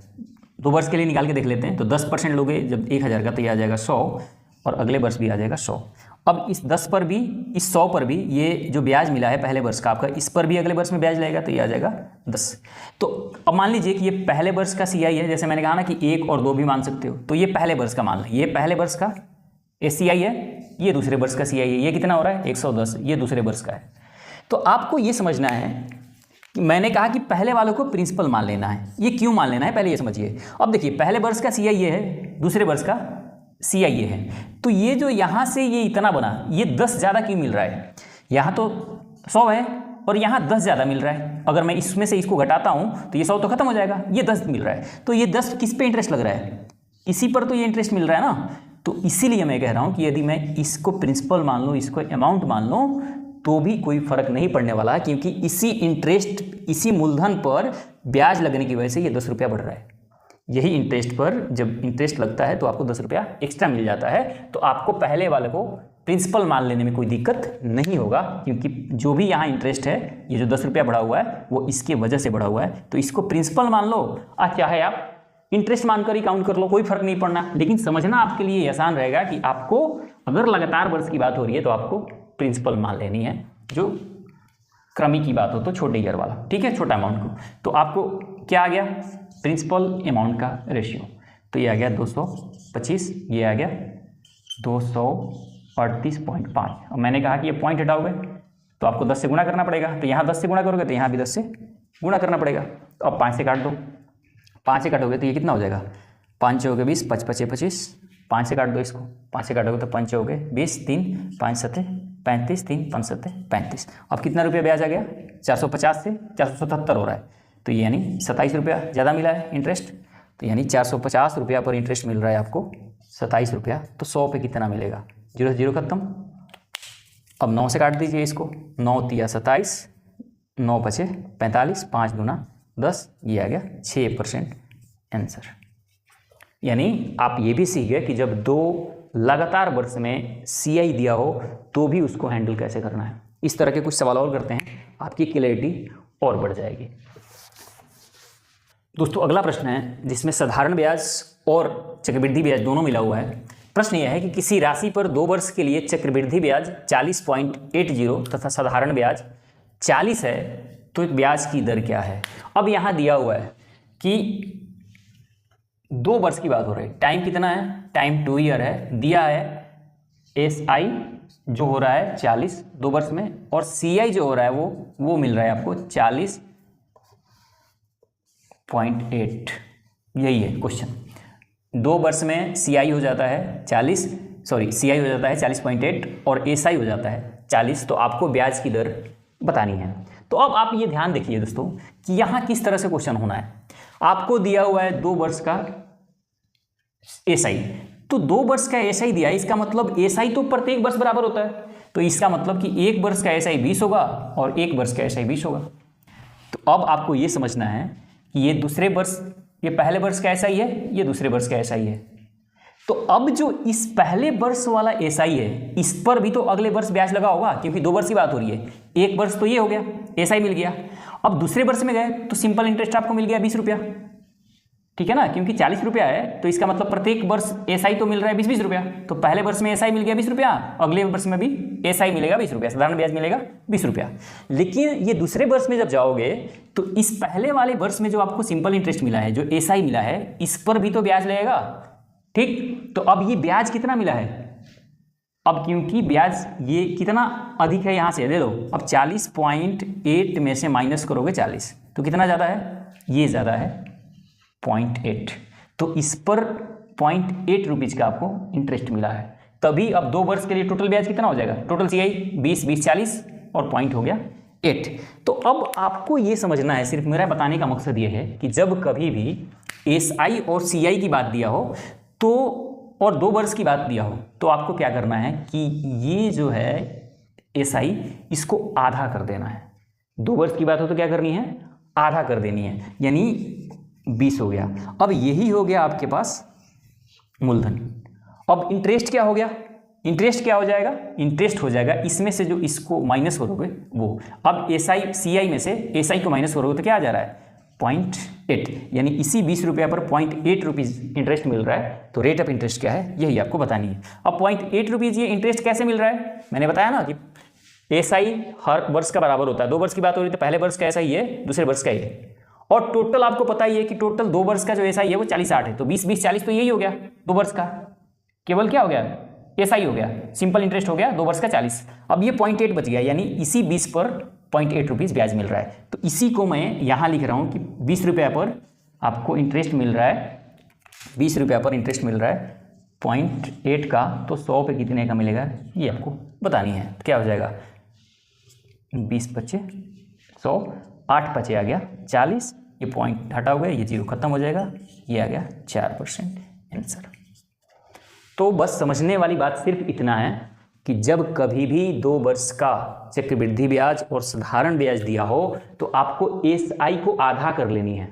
2 वर्ष के लिए निकाल के देख लेते हैं, तो 10% लोगे जब 1000 का तो ये आ जाएगा 100, और अगले वर्ष भी आ जाएगा 100। अब इस 10 पर भी, इस 100 पर भी ये जो ब्याज मिला है पहले वर्ष का आपका, इस पर भी अगले वर्ष में ब्याज लगेगा, तो ये आ जाएगा 10। तो अब मान लीजिए कि ये पहले वर्ष का CI है, जैसे मैंने कहा ना कि 1 और 2 भी मान सकते हो, तो ये पहले वर्ष का मान लें, ये पहले वर्ष का CI है, ये दूसरे वर्ष का CI है। ये कितना हो रहा है 110, ये दूसरे वर्ष का है। तो आपको ये समझना है कि मैंने कहा कि पहले वालों को प्रिंसिपल मान लेना है। ये क्यों मान लेना है पहले ये समझिए। अब देखिए पहले वर्ष का CI ये है, दूसरे वर्ष का CI ये है, तो ये जो यहाँ से ये इतना बना, ये 10 ज़्यादा क्यों मिल रहा है? यहाँ तो 100 है और यहाँ 10 ज़्यादा मिल रहा है। अगर मैं इसमें से इसको घटाता हूँ तो ये 100 तो खत्म हो जाएगा, ये 10 मिल रहा है। तो ये 10 किस पे इंटरेस्ट लग रहा है? इसी पर तो ये इंटरेस्ट मिल रहा है ना। तो इसीलिए मैं कह रहा हूँ कि यदि मैं इसको प्रिंसिपल मान लूँ, इसको अमाउंट मान लूँ, तो भी कोई फ़र्क नहीं पड़ने वाला है, क्योंकि इसी इंटरेस्ट, इसी मूलधन पर ब्याज लगने की वजह से ये 10 रुपया बढ़ रहा है। यही इंटरेस्ट पर जब इंटरेस्ट लगता है तो आपको 10 रुपया एक्स्ट्रा मिल जाता है। तो आपको पहले वाले को प्रिंसिपल मान लेने में कोई दिक्कत नहीं होगा, क्योंकि जो भी यहाँ इंटरेस्ट है, ये जो 10 रुपया बढ़ा हुआ है वो इसके वजह से बढ़ा हुआ है। तो इसको प्रिंसिपल मान लो, चाहे आप इंटरेस्ट मानकर ही काउंट कर लो, कोई फर्क नहीं पड़ना। लेकिन समझना आपके लिए आसान रहेगा कि आपको अगर लगातार वर्ष की बात हो रही है तो आपको प्रिंसिपल मान लेनी है, जो क्रमिक की बात हो तो छोटे ईयर वाला, ठीक है, छोटा अमाउंट को। तो आपको क्या आ गया? प्रिंसिपल अमाउंट का रेशियो, तो ये आ गया 225, ये आ गया 238.5। और मैंने कहा कि ये पॉइंट हटाओगे तो आपको 10 से गुणा करना पड़ेगा, तो यहाँ 10 से गुणा करोगे तो यहाँ भी 10 से गुणा करना पड़ेगा। तो अब 5 से काट दो, 5 से काटोगे तो ये कितना हो जाएगा? 5 हो गए 20, 5 5 25, 5 से काट दो इसको, 5 से काटोगे तो 5 हो गए 20, 3 5 7 35, 3 5 7 35। अब कितना रुपया ब्याज आ गया? 450 से 477 हो रहा है, तो ये यानी 27 रुपया ज़्यादा मिला है इंटरेस्ट। तो यानी 450 रुपया पर इंटरेस्ट मिल रहा है आपको 27 रुपया। तो 100 पे कितना मिलेगा? 0 0 खत्म। अब 9 से काट दीजिए इसको, 9 तिया 27, 9 बचे 45, 5 दूना 10, ये आ गया 6% आंसर। यानी आप ये भी सीख गए कि जब 2 लगातार वर्ष में CI दिया हो तो भी उसको हैंडल कैसे करना है। इस तरह के कुछ सवाल और करते हैं, आपकी क्लैरिटी और बढ़ जाएगी। दोस्तों अगला प्रश्न है जिसमें साधारण ब्याज और चक्रवृद्धि ब्याज दोनों मिला हुआ है। प्रश्न यह है कि किसी राशि पर 2 वर्ष के लिए चक्रवृद्धि ब्याज 40.80 तथा साधारण ब्याज 40 है, तो ब्याज की दर क्या है? अब यहाँ दिया हुआ है कि 2 वर्ष की बात हो रही है, टाइम कितना है? टाइम 2 ईयर है, दिया है SI जो हो रहा है 40 2 वर्ष में, और CI जो हो रहा है वो मिल रहा है आपको 40.8। यही है क्वेश्चन। 2 वर्ष में CI हो जाता है 40 हो जाता है 40.8 और SI हो जाता है 40। तो आपको ब्याज की दर बतानी है। तो अब आप ये ध्यान देखिए दोस्तों कि यहाँ किस तरह से क्वेश्चन होना है। आपको दिया हुआ है 2 वर्ष का SI, तो 2 वर्ष का SI दिया है, इसका मतलब SI तो प्रत्येक वर्ष बराबर होता है, तो इसका मतलब कि 1 वर्ष का SI 20 होगा और 1 वर्ष का SI 20 होगा। तो अब आपको ये समझना है कि ये दूसरे वर्ष, ये पहले वर्ष का SI है, ये दूसरे वर्ष का SI है। तो अब जो इस पहले वर्ष वाला SI है, इस पर भी तो अगले वर्ष ब्याज लगा होगा, क्योंकि 2 वर्ष की बात हो रही है। 1 वर्ष तो ये हो गया, SI मिल गया। अब दूसरे वर्ष में गए तो सिंपल इंटरेस्ट आपको मिल गया 20 रुपया, ठीक है ना, क्योंकि 40 रुपया है तो इसका मतलब प्रत्येक वर्ष SI तो मिल रहा है 20 रुपया। तो पहले वर्ष में SI मिल गया 20 रुपया, अगले वर्ष में भी SI मिलेगा 20 रुपया, साधारण ब्याज मिलेगा 20 रुपया। लेकिन ये दूसरे वर्ष में जब जाओगे तो इस पहले वाले वर्ष में जो आपको सिंपल इंटरेस्ट मिला है, जो SI मिला है, इस पर भी तो ब्याज लगेगा, ठीक। तो अब ये ब्याज कितना मिला है? अब क्योंकि ब्याज ये कितना अधिक है, यहाँ से ले लो। अब 40.8 में से माइनस करोगे 40, तो कितना ज़्यादा है? ये ज़्यादा है 0.8। तो इस पर 0.8 रुपीज़ का आपको इंटरेस्ट मिला है। तभी अब 2 वर्ष के लिए टोटल ब्याज कितना हो जाएगा? टोटल CI 20 20 40 और पॉइंट हो गया 8। तो अब आपको ये समझना है, सिर्फ मेरा बताने का मकसद ये है कि जब कभी भी SI और CI की बात दिया हो तो, और 2 वर्ष की बात दिया हो, तो आपको क्या करना है कि ये जो है SI इसको आधा कर देना है। 2 वर्ष की बात हो तो क्या करनी है? आधा कर देनी है, यानी 20 हो गया। अब यही हो गया आपके पास मूलधन। अब इंटरेस्ट क्या हो गया? इंटरेस्ट क्या हो जाएगा? इंटरेस्ट हो जाएगा इसमें से जो इसको माइनस करोगे वो। अब SI CI में से SI को माइनस करोगे तो क्या आ जा रहा है? यानी इसी 20 रुपया पर 0.8 रुपीज़ इंटरेस्ट मिल रहा है। तो रेट ऑफ इंटरेस्ट क्या है, यही आपको बतानी है। अब 0.8 रुपीज़ ये इंटरेस्ट कैसे मिल रहा है, मैंने बताया ना कि एसआई हर वर्ष का बराबर होता है। 2 वर्ष की बात हो रही है तो पहले वर्ष का एसआई है, दूसरे वर्ष का ये, और टोटल आपको पता ही है कि टोटल 2 वर्ष का जो एसआई है वो 40/8 है। तो 20 40 तो यही हो गया 2 वर्ष का, केवल क्या हो गया, एसआई हो गया, सिंपल इंटरेस्ट हो गया 2 वर्ष का 40। अब ये 0.8 बच गया, यानी इसी 20 पर 0.8 रुपीज़ ब्याज मिल रहा है। तो इसी को मैं यहाँ लिख रहा हूँ कि 20 रुपया पर आपको इंटरेस्ट मिल रहा है, 20 रुपया पर इंटरेस्ट मिल रहा है 0.8 का, तो 100 पे कितने का मिलेगा ये आपको बतानी है। तो क्या हो जाएगा, 20 बचे 100, 8 बचे आ गया 40, ये पॉइंट हटा हुआ है, ये 0 खत्म हो जाएगा, ये आ गया 4% आंसर। तो बस समझने वाली बात सिर्फ इतना है कि जब कभी भी 2 वर्ष का चक्रवृद्धि ब्याज और साधारण ब्याज दिया हो तो आपको एसआई को आधा कर लेनी है,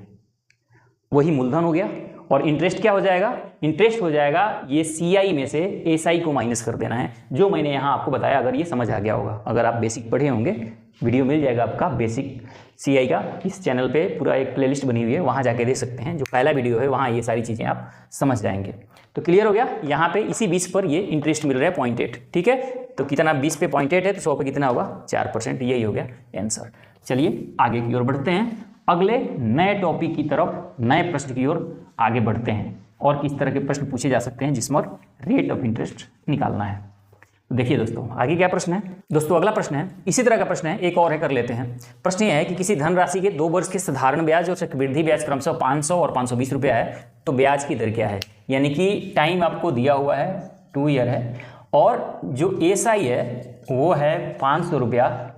वही मूलधन हो गया। और इंटरेस्ट क्या हो जाएगा, इंटरेस्ट हो जाएगा ये सीआई में से एसआई को माइनस कर देना है, जो मैंने यहाँ आपको बताया। अगर ये समझ आ गया होगा, अगर आप बेसिक पढ़े होंगे, वीडियो मिल जाएगा आपका बेसिक सीआई का, इस चैनल पे पूरा एक प्लेलिस्ट बनी हुई है, वहाँ जाके देख सकते हैं। जो पहला वीडियो है वहाँ ये सारी चीज़ें आप समझ जाएंगे। तो क्लियर हो गया, यहाँ पे इसी 20 पर ये इंटरेस्ट मिल रहा है 0.8, ठीक है। तो कितना 20 पे 0.8 है तो 100 पे कितना होगा 4%, यही हो गया आंसर। चलिए आगे की ओर बढ़ते हैं, अगले नए टॉपिक की तरफ, नए प्रश्न की ओर आगे बढ़ते हैं। और किस तरह के प्रश्न पूछे जा सकते हैं जिसमें रेट ऑफ इंटरेस्ट निकालना है। तो देखिए दोस्तों आगे क्या प्रश्न है। दोस्तों अगला प्रश्न है, इसी तरह का प्रश्न है, एक और है, कर लेते हैं। प्रश्न यह है कि किसी धनराशि के 2 वर्ष के साधारण ब्याज और चक्रवृद्धि ब्याज क्रमशः 500 और 520 रुपया है, तो ब्याज की दर क्या है। यानी कि टाइम आपको दिया हुआ है 2 ईयर है, और जो एसआई है वो है 500 रुपया,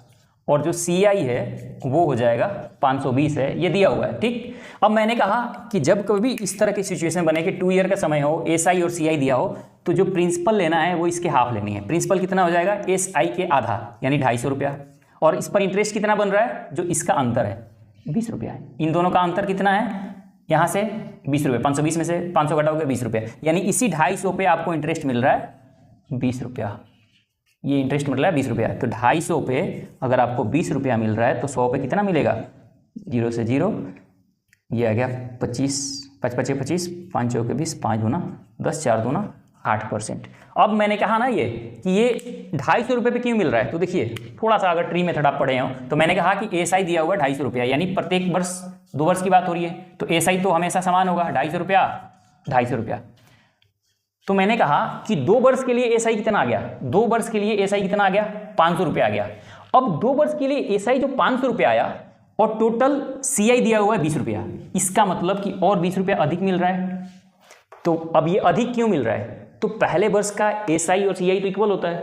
और जो सीआई है वो हो जाएगा 520 है, ये दिया हुआ है, ठीक। अब मैंने कहा कि जब कभी इस तरह की सिचुएशन बने कि 2 ईयर का समय हो, एसआई और सीआई दिया हो, तो जो प्रिंसिपल लेना है वो इसके हाफ लेनी है। प्रिंसिपल कितना हो जाएगा, एसआई के आधा, यानी 250 रुपया, और इस पर इंटरेस्ट कितना बन रहा है, जो इसका अंतर है 20 रुपया है। इन दोनों का अंतर कितना है, यहाँ से 20 रुपये, 520 में से 500 घटाओगे 20 रुपया, यानी इसी 250 पे आपको इंटरेस्ट मिल रहा है 20 रुपया, ये इंटरेस्ट मिल रहा है 20 रुपया। तो 250 पे अगर आपको 20 रुपया मिल रहा है तो 100 पे कितना मिलेगा, 0 से 0, ये आ गया 25, 5 5 25, 5 चौके 20, 5 दूना 10, 4 दूना 8%। अब मैंने कहा ना ये कि ये 250 रुपये पे क्यों मिल रहा है, तो देखिए थोड़ा सा अगर ट्री मेथड आप पढ़े हो तो मैंने कहा कि एसआई दिया हुआ 250 रुपया, यानी प्रत्येक वर्ष 2 वर्ष की बात हो रही है, तो एसआई तो हमेशा समान होगा, 250 रुपया 250 रुपया। तो मैंने कहा कि 2 वर्ष के लिए एसआई कितना आ गया, 2 वर्ष के लिए एसआई कितना आ गया, 500 रुपया आ गया। अब 2 वर्ष के लिए एसआई जो 500 रुपया आया, और टोटल सीआई दिया हुआ है 20 रुपया, इसका मतलब कि और 20 रुपया अधिक मिल रहा है। तो अब ये अधिक क्यों मिल रहा है, तो पहले वर्ष का एसआई और सीआई तो इक्वल होता है,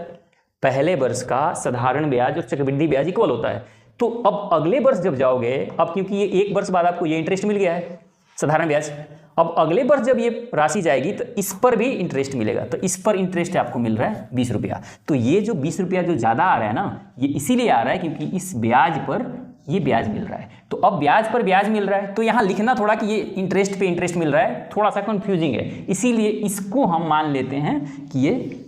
पहले वर्ष का साधारण ब्याज और चक्रवृद्धि ब्याज इक्वल होता है। तो अब अगले वर्ष जब जाओगे, अब क्योंकि ये 1 वर्ष बाद आपको ये इंटरेस्ट मिल गया है साधारण ब्याज, अब अगले वर्ष जब ये राशि जाएगी तो इस पर भी इंटरेस्ट मिलेगा, तो इस पर इंटरेस्ट आपको मिल रहा है 20 रुपया। तो ये जो 20 रुपया जो ज़्यादा आ रहा है ना, ये इसीलिए आ रहा है क्योंकि इस ब्याज पर ये ब्याज मिल रहा है। तो अब ब्याज पर ब्याज मिल रहा है, तो यहाँ लिखना थोड़ा कि ये इंटरेस्ट पे इंटरेस्ट मिल रहा है थोड़ा सा कंफ्यूजिंग है, इसीलिए इसको हम मान लेते हैं कि ये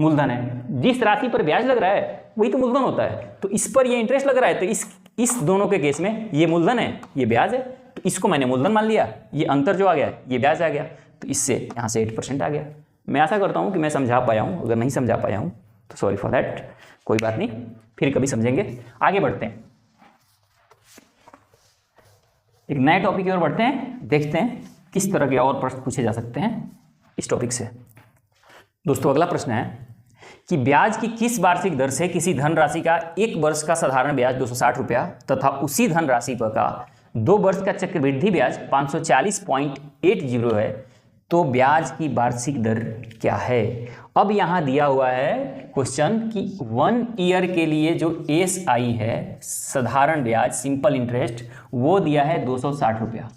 मूलधन है। जिस राशि पर ब्याज लग रहा है वही तो मूलधन होता है, तो इस पर ये इंटरेस्ट लग रहा है, तो इस दोनों के केस में ये मूलधन है, ये ब्याज है, तो इसको मैंने मूलधन मान लिया, ये अंतर जो आ गया ये ब्याज आ गया, तो इससे यहाँ से 8% आ गया। मैं आशा करता हूँ कि मैं समझा पाया हूँ, अगर नहीं समझा पाया हूँ तो सॉरी फॉर दैट, कोई बात नहीं, फिर कभी समझेंगे। आगे बढ़ते हैं, एक नए टॉपिक की ओर बढ़ते हैं, देखते हैं किस तरह के और प्रश्न पूछे जा सकते हैं इस टॉपिक से। दोस्तों अगला प्रश्न है कि ब्याज की किस वार्षिक दर से किसी धनराशि का 1 वर्ष का साधारण ब्याज 260 रुपया तथा उसी धनराशि पर का 2 वर्ष का चक्रवृद्धि ब्याज 540.80 है, तो ब्याज की वार्षिक दर क्या है। अब यहाँ दिया हुआ है क्वेश्चन कि 1 ईयर के लिए जो एसआई है साधारण ब्याज सिंपल इंटरेस्ट वो दिया है 260 रुपया,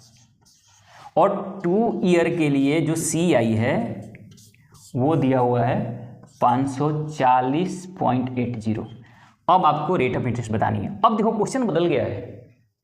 और 2 ईयर के लिए जो सीआई है वो दिया हुआ है 540.80। अब आपको रेट ऑफ इंटरेस्ट बतानी है। अब देखो क्वेश्चन बदल गया है,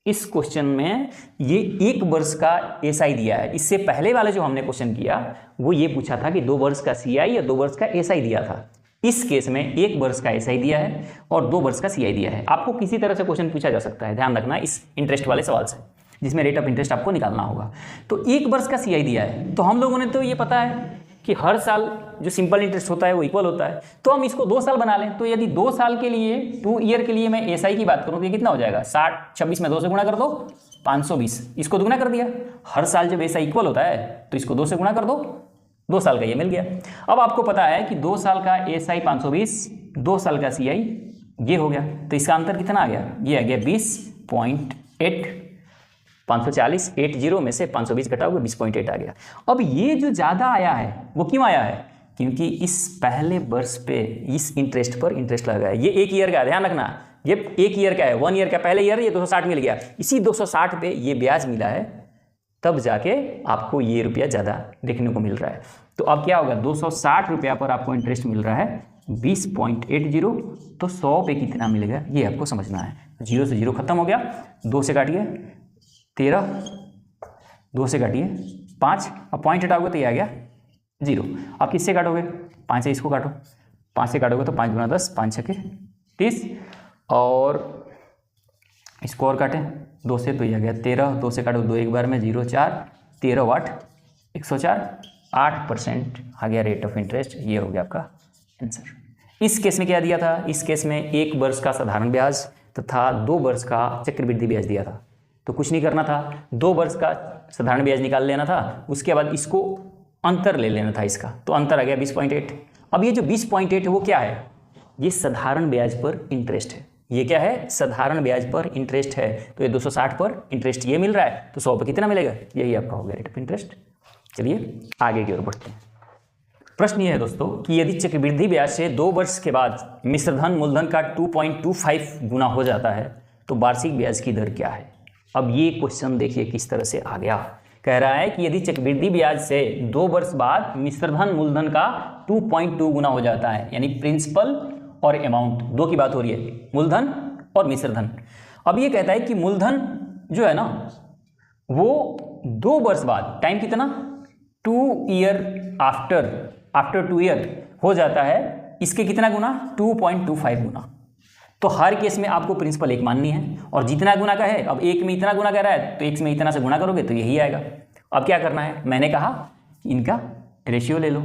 इस क्वेश्चन में ये 1 वर्ष का एसआई दिया है, इससे पहले वाले जो हमने क्वेश्चन किया वो ये पूछा था कि 2 वर्ष का सीआई या 2 वर्ष का एसआई दिया था। इस केस में 1 वर्ष का एसआई दिया है और 2 वर्ष का सीआई दिया है। आपको किसी तरह से क्वेश्चन पूछा जा सकता है, ध्यान रखना इस इंटरेस्ट वाले सवाल से। जिसमें रेट ऑफ इंटरेस्ट आपको निकालना होगा। तो 1 वर्ष का CI दिया है, तो हम लोगों ने तो ये पता है कि हर साल जो सिंपल इंटरेस्ट होता है वो इक्वल होता है, तो हम इसको 2 साल बना लें। तो यदि 2 साल के लिए 2 ईयर के लिए मैं SI की बात करूँ तो ये कितना हो जाएगा, 60, 26 में 2 से गुणा कर दो 520, इसको दुगना कर दिया। हर साल जब SI इक्वल होता है तो इसको 2 से गुणा कर दो, 2 साल का ये मिल गया। अब आपको पता है कि 2 साल का SI 520, 2 साल का CI ये हो गया, तो इसका अंतर कितना आ गया, ये आ गया 20.8, 540, 80 में से 520 घटाओगे 20.8 आ गया। अब ये जो ज़्यादा आया है वो क्यों आया है, क्योंकि इस पहले वर्ष पे इस इंटरेस्ट पर इंटरेस्ट लगा है। ये 1 ईयर का, ध्यान रखना, ये 1 ईयर का है, 1 ईयर का पहले ईयर ये 260 मिल गया, इसी 260 पे ये ब्याज मिला है, तब जाके आपको ये रुपया ज़्यादा देखने को मिल रहा है। तो अब क्या होगा, 260 रुपया पर आपको इंटरेस्ट मिल रहा है 20.80, तो 100 पे कितना मिलेगा ये आपको समझना है। 0 से 0 खत्म हो गया, 2 से काटिए 13, 2 से काटिए 5, अब पॉइंट हटाओगे तो ये आ गया 0। अब किससे काटोगे, 5 से इसको काटो, 5 से काटोगे तो 5 गुना 10, 5 छके 30, और इसको और काटें 2 से तो ये आ गया 13, 2 से काटो 2 एक बार में 0, 4, 13 वाट 104, 8% आ गया रेट ऑफ इंटरेस्ट। ये हो गया आपका आंसर। इस केस में क्या दिया था, इस केस में 1 वर्ष का साधारण ब्याज तथा 2 वर्ष का चक्रवृद्धि ब्याज दिया था। तो कुछ नहीं करना था, 2 वर्ष का साधारण ब्याज निकाल लेना था, उसके बाद इसको अंतर ले लेना था इसका, तो अंतर आ गया 20.8। अब ये जो 20.8 है वो क्या है, ये साधारण ब्याज पर इंटरेस्ट है। ये क्या है, साधारण ब्याज पर इंटरेस्ट है। तो ये 260 पर इंटरेस्ट ये मिल रहा है, तो 100 पर कितना मिलेगा, यही आपका हो गया रेट ऑफ इंटरेस्ट। चलिए आगे की ओर बढ़ते हैं। प्रश्न ये है दोस्तों कि यदि चक्रवृद्धि ब्याज से 2 वर्ष के बाद मिश्रधन मूलधन का 2.25 गुना हो जाता है तो वार्षिक ब्याज की दर क्या है। अब ये क्वेश्चन देखिए किस तरह से आ गया। कह रहा है कि यदि चक्रवृद्धि ब्याज से 2 वर्ष बाद मिश्रधन मूलधन का 2.2 गुना हो जाता है, यानी प्रिंसिपल और अमाउंट दो की बात हो रही है, मूलधन और मिश्रधन। अब ये कहता है कि मूलधन जो है ना वो 2 वर्ष बाद, टाइम कितना, 2 ईयर आफ्टर 2 ईयर हो जाता है, इसके कितना गुना, 2.25 गुना। तो हर केस में आपको प्रिंसिपल 1 माननी है, और जितना गुना का है, अब 1 में इतना गुना कर रहा है तो 1 में इतना से गुना करोगे तो यही आएगा। अब क्या करना है, मैंने कहा इनका रेशियो ले लो,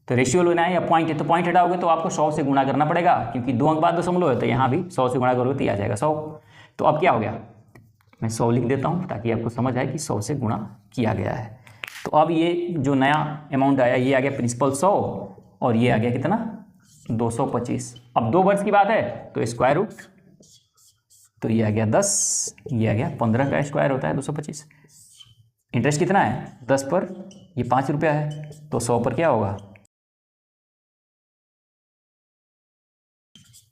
तो रेशियो लेना है या पॉइंट है, तो पॉइंट हटाओगे तो आपको 100 से गुणा करना पड़ेगा, क्योंकि 2 अंक बाद दशमलव है, तो यहाँ भी 100 से गुणा करोगे तो आ जाएगा 100। तो अब क्या हो गया, मैं 100 लिख देता हूँ ताकि आपको समझ आए कि 100 से गुणा किया गया है। तो अब ये जो नया अमाउंट आया ये आ गया प्रिंसिपल 100, और ये आ गया कितना 225। अब 2 वर्ष की बात है तो स्क्वायर रूट, तो ये आ गया 10, ये आ गया 15 का स्क्वायर होता है 225। इंटरेस्ट कितना है 10 पर, ये 5 रुपया है, तो 100 पर क्या होगा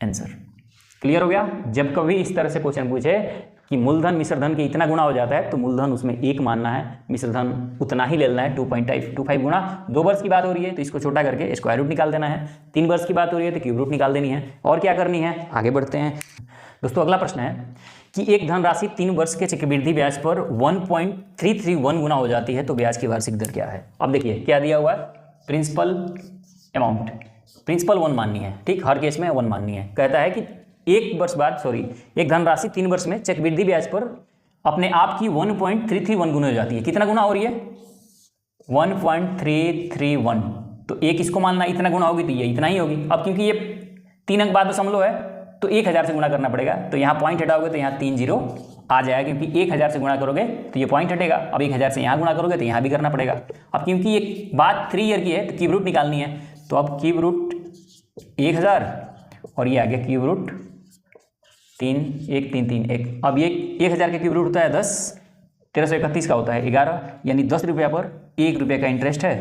आंसर। क्लियर हो गया। जब कभी इस तरह से क्वेश्चन पूछे कि मूलधन मिश्रधन के इतना गुना हो जाता है तो मूलधन उसमें 1 मानना है, मिश्रधन उतना ही ले लेना है 2.25 गुना। 2 वर्ष की बात हो रही है तो इसको छोटा करके स्क्वायर रूट निकाल देना है, 3 वर्ष की बात हो रही है तो क्यूब रूट निकाल देनी है, और क्या करनी है, आगे बढ़ते हैं दोस्तों। अगला प्रश्न है कि एक धनराशि 3 वर्ष के चक्रवृद्धि ब्याज पर 1.331 गुना हो जाती है तो ब्याज की वार्षिक दर क्या है। अब देखिए क्या दिया हुआ है, प्रिंसिपल अमाउंट, प्रिंसिपल 1 माननी है, ठीक, हर केस में 1 माननी है। कहता है कि एक धनराशि 3 वर्ष में चक्रवृद्धि ब्याज पर अपने आप की 1.331 गुना हो जाती है। कितना गुना हो रही है 1.331, तो एक इसको मानना इतना गुना होगी तो ये इतना ही होगी। अब क्योंकि ये 3 अंक बाद दशमलव है तो 1000 से गुणा करना पड़ेगा, तो यहाँ पॉइंट हटाओगे तो यहाँ 3 जीरो आ जाएगा, क्योंकि 1000 से गुणा करोगे तो ये पॉइंट हटेगा। अब 1000 से यहाँ गुणा करोगे तो यहाँ भी करना पड़ेगा। अब क्योंकि ये बात 3 ईयर की है तो क्यूब रूट निकालनी है, तो अब क्यूब रूट 1000 और ये आ गया क्यूब रूट 3 अब ये 1000 का क्यूब रूट होता है 10, 1331 का होता है 11, यानी 10 रुपया पर 1 रुपये का इंटरेस्ट है,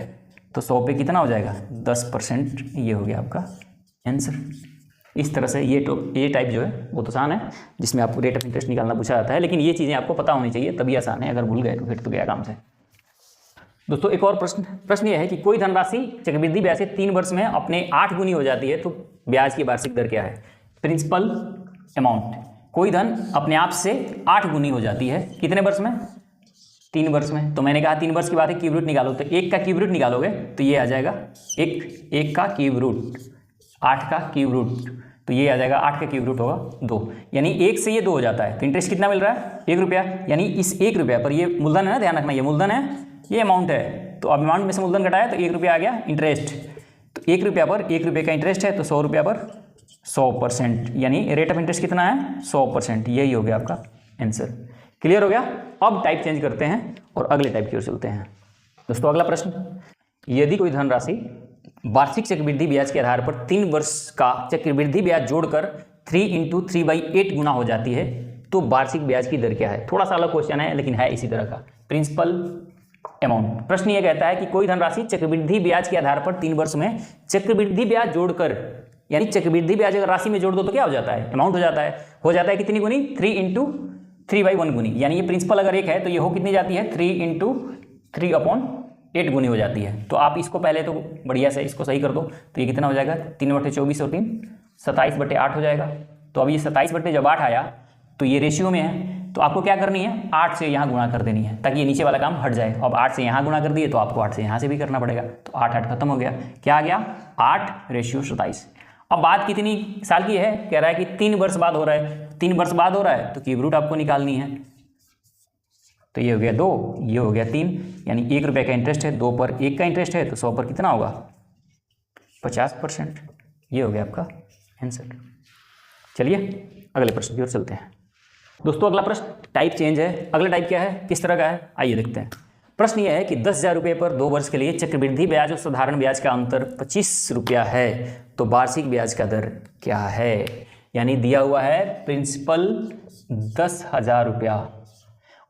तो 100 पे कितना हो जाएगा 10%। ये हो गया आपका आंसर। इस तरह से ये टाइप जो है वो तो आसान है, जिसमें आपको रेट ऑफ इंटरेस्ट निकालना पूछा जाता है, लेकिन ये चीज़ें आपको पता होनी चाहिए तभी आसान है, अगर भूल गए तो फिर तो गया काम से। दोस्तों एक और प्रश्न ये है कि कोई धनराशि चक्रवृद्धि ब्याज से 3 वर्ष में अपने 8 गुनी हो जाती है तो ब्याज की वार्षिक दर क्या है। प्रिंसिपल अमाउंट, कोई धन अपने आप से 8 गुनी हो जाती है, कितने वर्ष में 3 वर्ष में। तो मैंने कहा 3 वर्ष की बात है, क्यूब रूट निकालो, तो 1 का क्यूब रूट निकालोगे तो ये आ जाएगा 1 का क्यूब रूट 8 का क्यूब रूट, तो ये आ जाएगा 8 का क्यूब रूट होगा 2, यानी 1 से ये 2 हो जाता है। तो इंटरेस्ट कितना मिल रहा है 1 रुपया, यानी इस 1 रुपया पर ये मूलधन है ना, ध्यान रखना ये मूलधन है, ये अमाउंट है। तो अब अमाउंट में से मूलधन घटाया तो 1 रुपया आ गया इंटरेस्ट। तो 1 रुपया पर 1 रुपये का इंटरेस्ट है, तो 100 रुपया पर 100%, यानी रेट ऑफ इंटरेस्ट कितना है 100%। यही हो गया आपका आंसर। क्लियर हो गया। अब टाइप चेंज करते हैं और अगले टाइप की ओर चलते हैं। दोस्तों अगला प्रश्न, यदि कोई धनराशि वार्षिक चक्रवृद्धि ब्याज के आधार पर 3 वर्ष का चक्रवृद्धि ब्याज जोड़कर 3 × 3/8 गुना हो जाती है तो वार्षिक ब्याज की दर क्या है। थोड़ा सा अलग क्वेश्चन है लेकिन है इसी तरह का। प्रिंसिपल अमाउंट, प्रश्न ये कहता है कि कोई धनराशि चक्रवृद्धि ब्याज के आधार पर 3 वर्ष में चक्रवृद्धि ब्याज जोड़कर, यानी चक्रवृद्धि ब्याज अगर राशि में जोड़ दो तो क्या हो जाता है अमाउंट हो जाता है कितनी गुनी 3 × 3/1 गुनी, यानी ये प्रिंसिपल अगर एक है तो ये हो कितनी जाती है 3 × 3/8 गुनी हो जाती है। तो आप इसको पहले तो बढ़िया से इसको सही कर दो, तो ये कितना हो जाएगा 3/24 और 3 27/8 हो जाएगा। तो अब ये 27/8 आया तो ये रेशियो में है, तो आपको क्या करनी है 8 से यहाँ गुणा कर देनी है ताकि ये नीचे वाला काम हट जाए। अब 8 से यहाँ गुणा कर दिए तो आपको 8 से यहाँ से भी करना पड़ेगा, तो 8 खत्म हो गया। क्या आ गया 8/27। अब बात कितनी साल की है, कह रहा है कि 3 वर्ष बाद हो रहा है, 3 वर्ष बाद हो रहा है तो क्यूब रूट आपको निकालनी है। तो ये हो गया 2, ये हो गया 3, यानी 1 रुपये का इंटरेस्ट है, 2 पर 1 का इंटरेस्ट है, तो 100 पर कितना होगा 50%। ये हो गया आपका आंसर। चलिए अगले प्रश्न की ओर चलते हैं। दोस्तों अगला प्रश्न टाइप चेंज है। अगला टाइप क्या है, किस तरह का है, आइए देखते हैं। प्रश्न यह है कि 10,000 रुपये पर 2 वर्ष के लिए चक्रवृद्धि ब्याज और साधारण ब्याज का अंतर 25 रुपया है तो वार्षिक ब्याज का दर क्या है। यानी दिया हुआ है प्रिंसिपल 10,000 रुपया,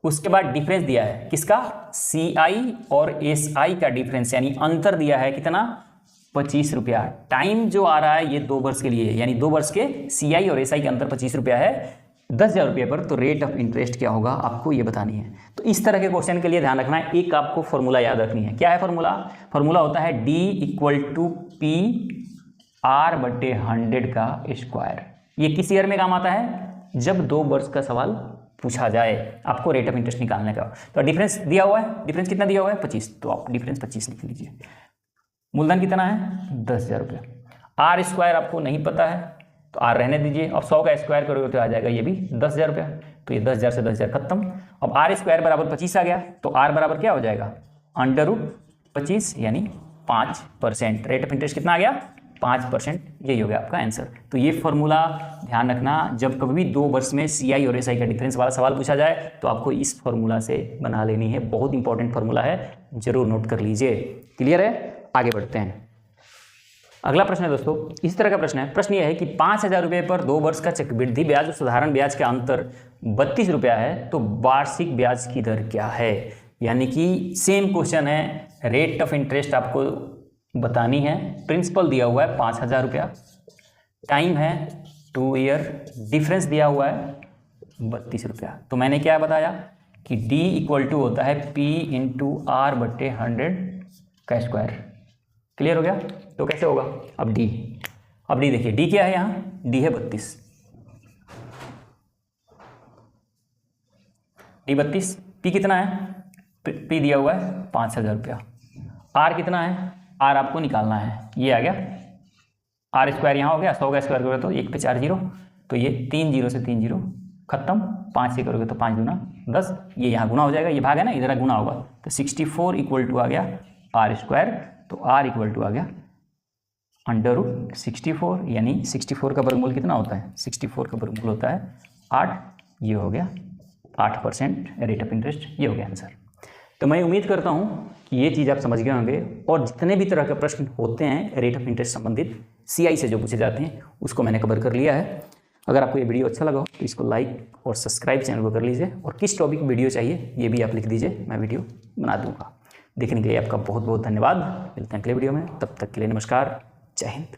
उसके बाद डिफरेंस दिया है किसका CI और SI का डिफरेंस, यानी अंतर दिया है कितना 25 रुपया। टाइम जो आ रहा है ये 2 वर्ष के लिए, यानी 2 वर्ष के CI और SI के अंतर 25 रुपया है 10,000 रुपये पर, तो रेट ऑफ इंटरेस्ट क्या होगा आपको ये बतानी है। तो इस तरह के क्वेश्चन के लिए ध्यान रखना है, एक आपको फॉर्मूला याद रखनी है। क्या है फॉर्मूला होता है D = P R/100 का स्क्वायर। ये किस ईयर में काम आता है, जब 2 वर्ष का सवाल पूछा जाए आपको रेट ऑफ इंटरेस्ट निकालने का। तो डिफरेंस दिया हुआ है, डिफरेंस कितना दिया हुआ है 25, तो आप डिफरेंस 25 लिख लीजिए। मूलधन कितना है 10,000 रुपये। R स्क्वायर आपको नहीं पता है तो R रहने दीजिए। अब 100 का स्क्वायर करोगे तो आ जाएगा ये भी 10,000 रुपया, तो ये 10,000 से 10,000 खत्म। अब R स्क्वायर बराबर 25 आ गया, तो R बराबर क्या हो जाएगा √25 यानी 5%। रेट ऑफ इंटरेस्ट कितना आ गया 5%। यही हो गया आपका आंसर। तो ये फॉर्मूला ध्यान रखना, जब कभी भी 2 वर्ष में CI और SI का डिफरेंस वाला सवाल पूछा जाए तो आपको इस फॉर्मूला से बना लेनी है। बहुत इंपॉर्टेंट फॉर्मूला है, जरूर नोट कर लीजिए। क्लियर है, आगे बढ़ते हैं। अगला प्रश्न है दोस्तों, इस तरह का प्रश्न है। प्रश्न ये है कि 5,000 रुपये पर 2 वर्ष का चक्रवृद्धि ब्याज और साधारण ब्याज का अंतर 32 रुपया है तो वार्षिक ब्याज की दर क्या है। यानी कि सेम क्वेश्चन है, रेट ऑफ इंटरेस्ट आपको बतानी है। प्रिंसिपल दिया हुआ है 5,000 रुपया, टाइम है 2 ईयर, डिफरेंस दिया हुआ है 32 रुपया। तो मैंने क्या बताया कि D = होता है P × R/100 का स्क्वायर। क्लियर हो गया। तो कैसे होगा अब D देखिए D क्या है, यहाँ D है 32, D 32, P कितना है, P दिया हुआ है 5,000 रुपया। R कितना है, R आपको निकालना है, ये आ गया R स्क्वायर यहाँ हो गया, 100 का स्क्वायर करोगे तो 1 पे 4 0, तो ये 3 0 से 3 0 खत्म, 5 से करोगे तो 5 दूना 10, ये यहाँ गुना हो जाएगा, ये भाग है ना इधर गुना होगा, तो 64 = आ गया R स्क्वायर। तो R = आ गया √64, यानी 64 का वर्गमूल कितना होता है 64 का वर्गमूल होता है 8। ये हो गया 8% रेट ऑफ इंटरेस्ट। ये हो गया आंसर। तो मैं उम्मीद करता हूँ कि ये चीज़ आप समझ गए होंगे, और जितने भी तरह के प्रश्न होते हैं रेट ऑफ इंटरेस्ट संबंधित CI से जो पूछे जाते हैं उसको मैंने कवर कर लिया है। अगर आपको ये वीडियो अच्छा लगा हो तो इसको लाइक और सब्सक्राइब चैनल को कर लीजिए, और किस टॉपिक वीडियो चाहिए ये भी आप लिख दीजिए, मैं वीडियो बना दूँगा। देखने के लिए आपका बहुत बहुत धन्यवाद। मिलते हैं अगले वीडियो में, तब तक के लिए नमस्कार, जय हिंद।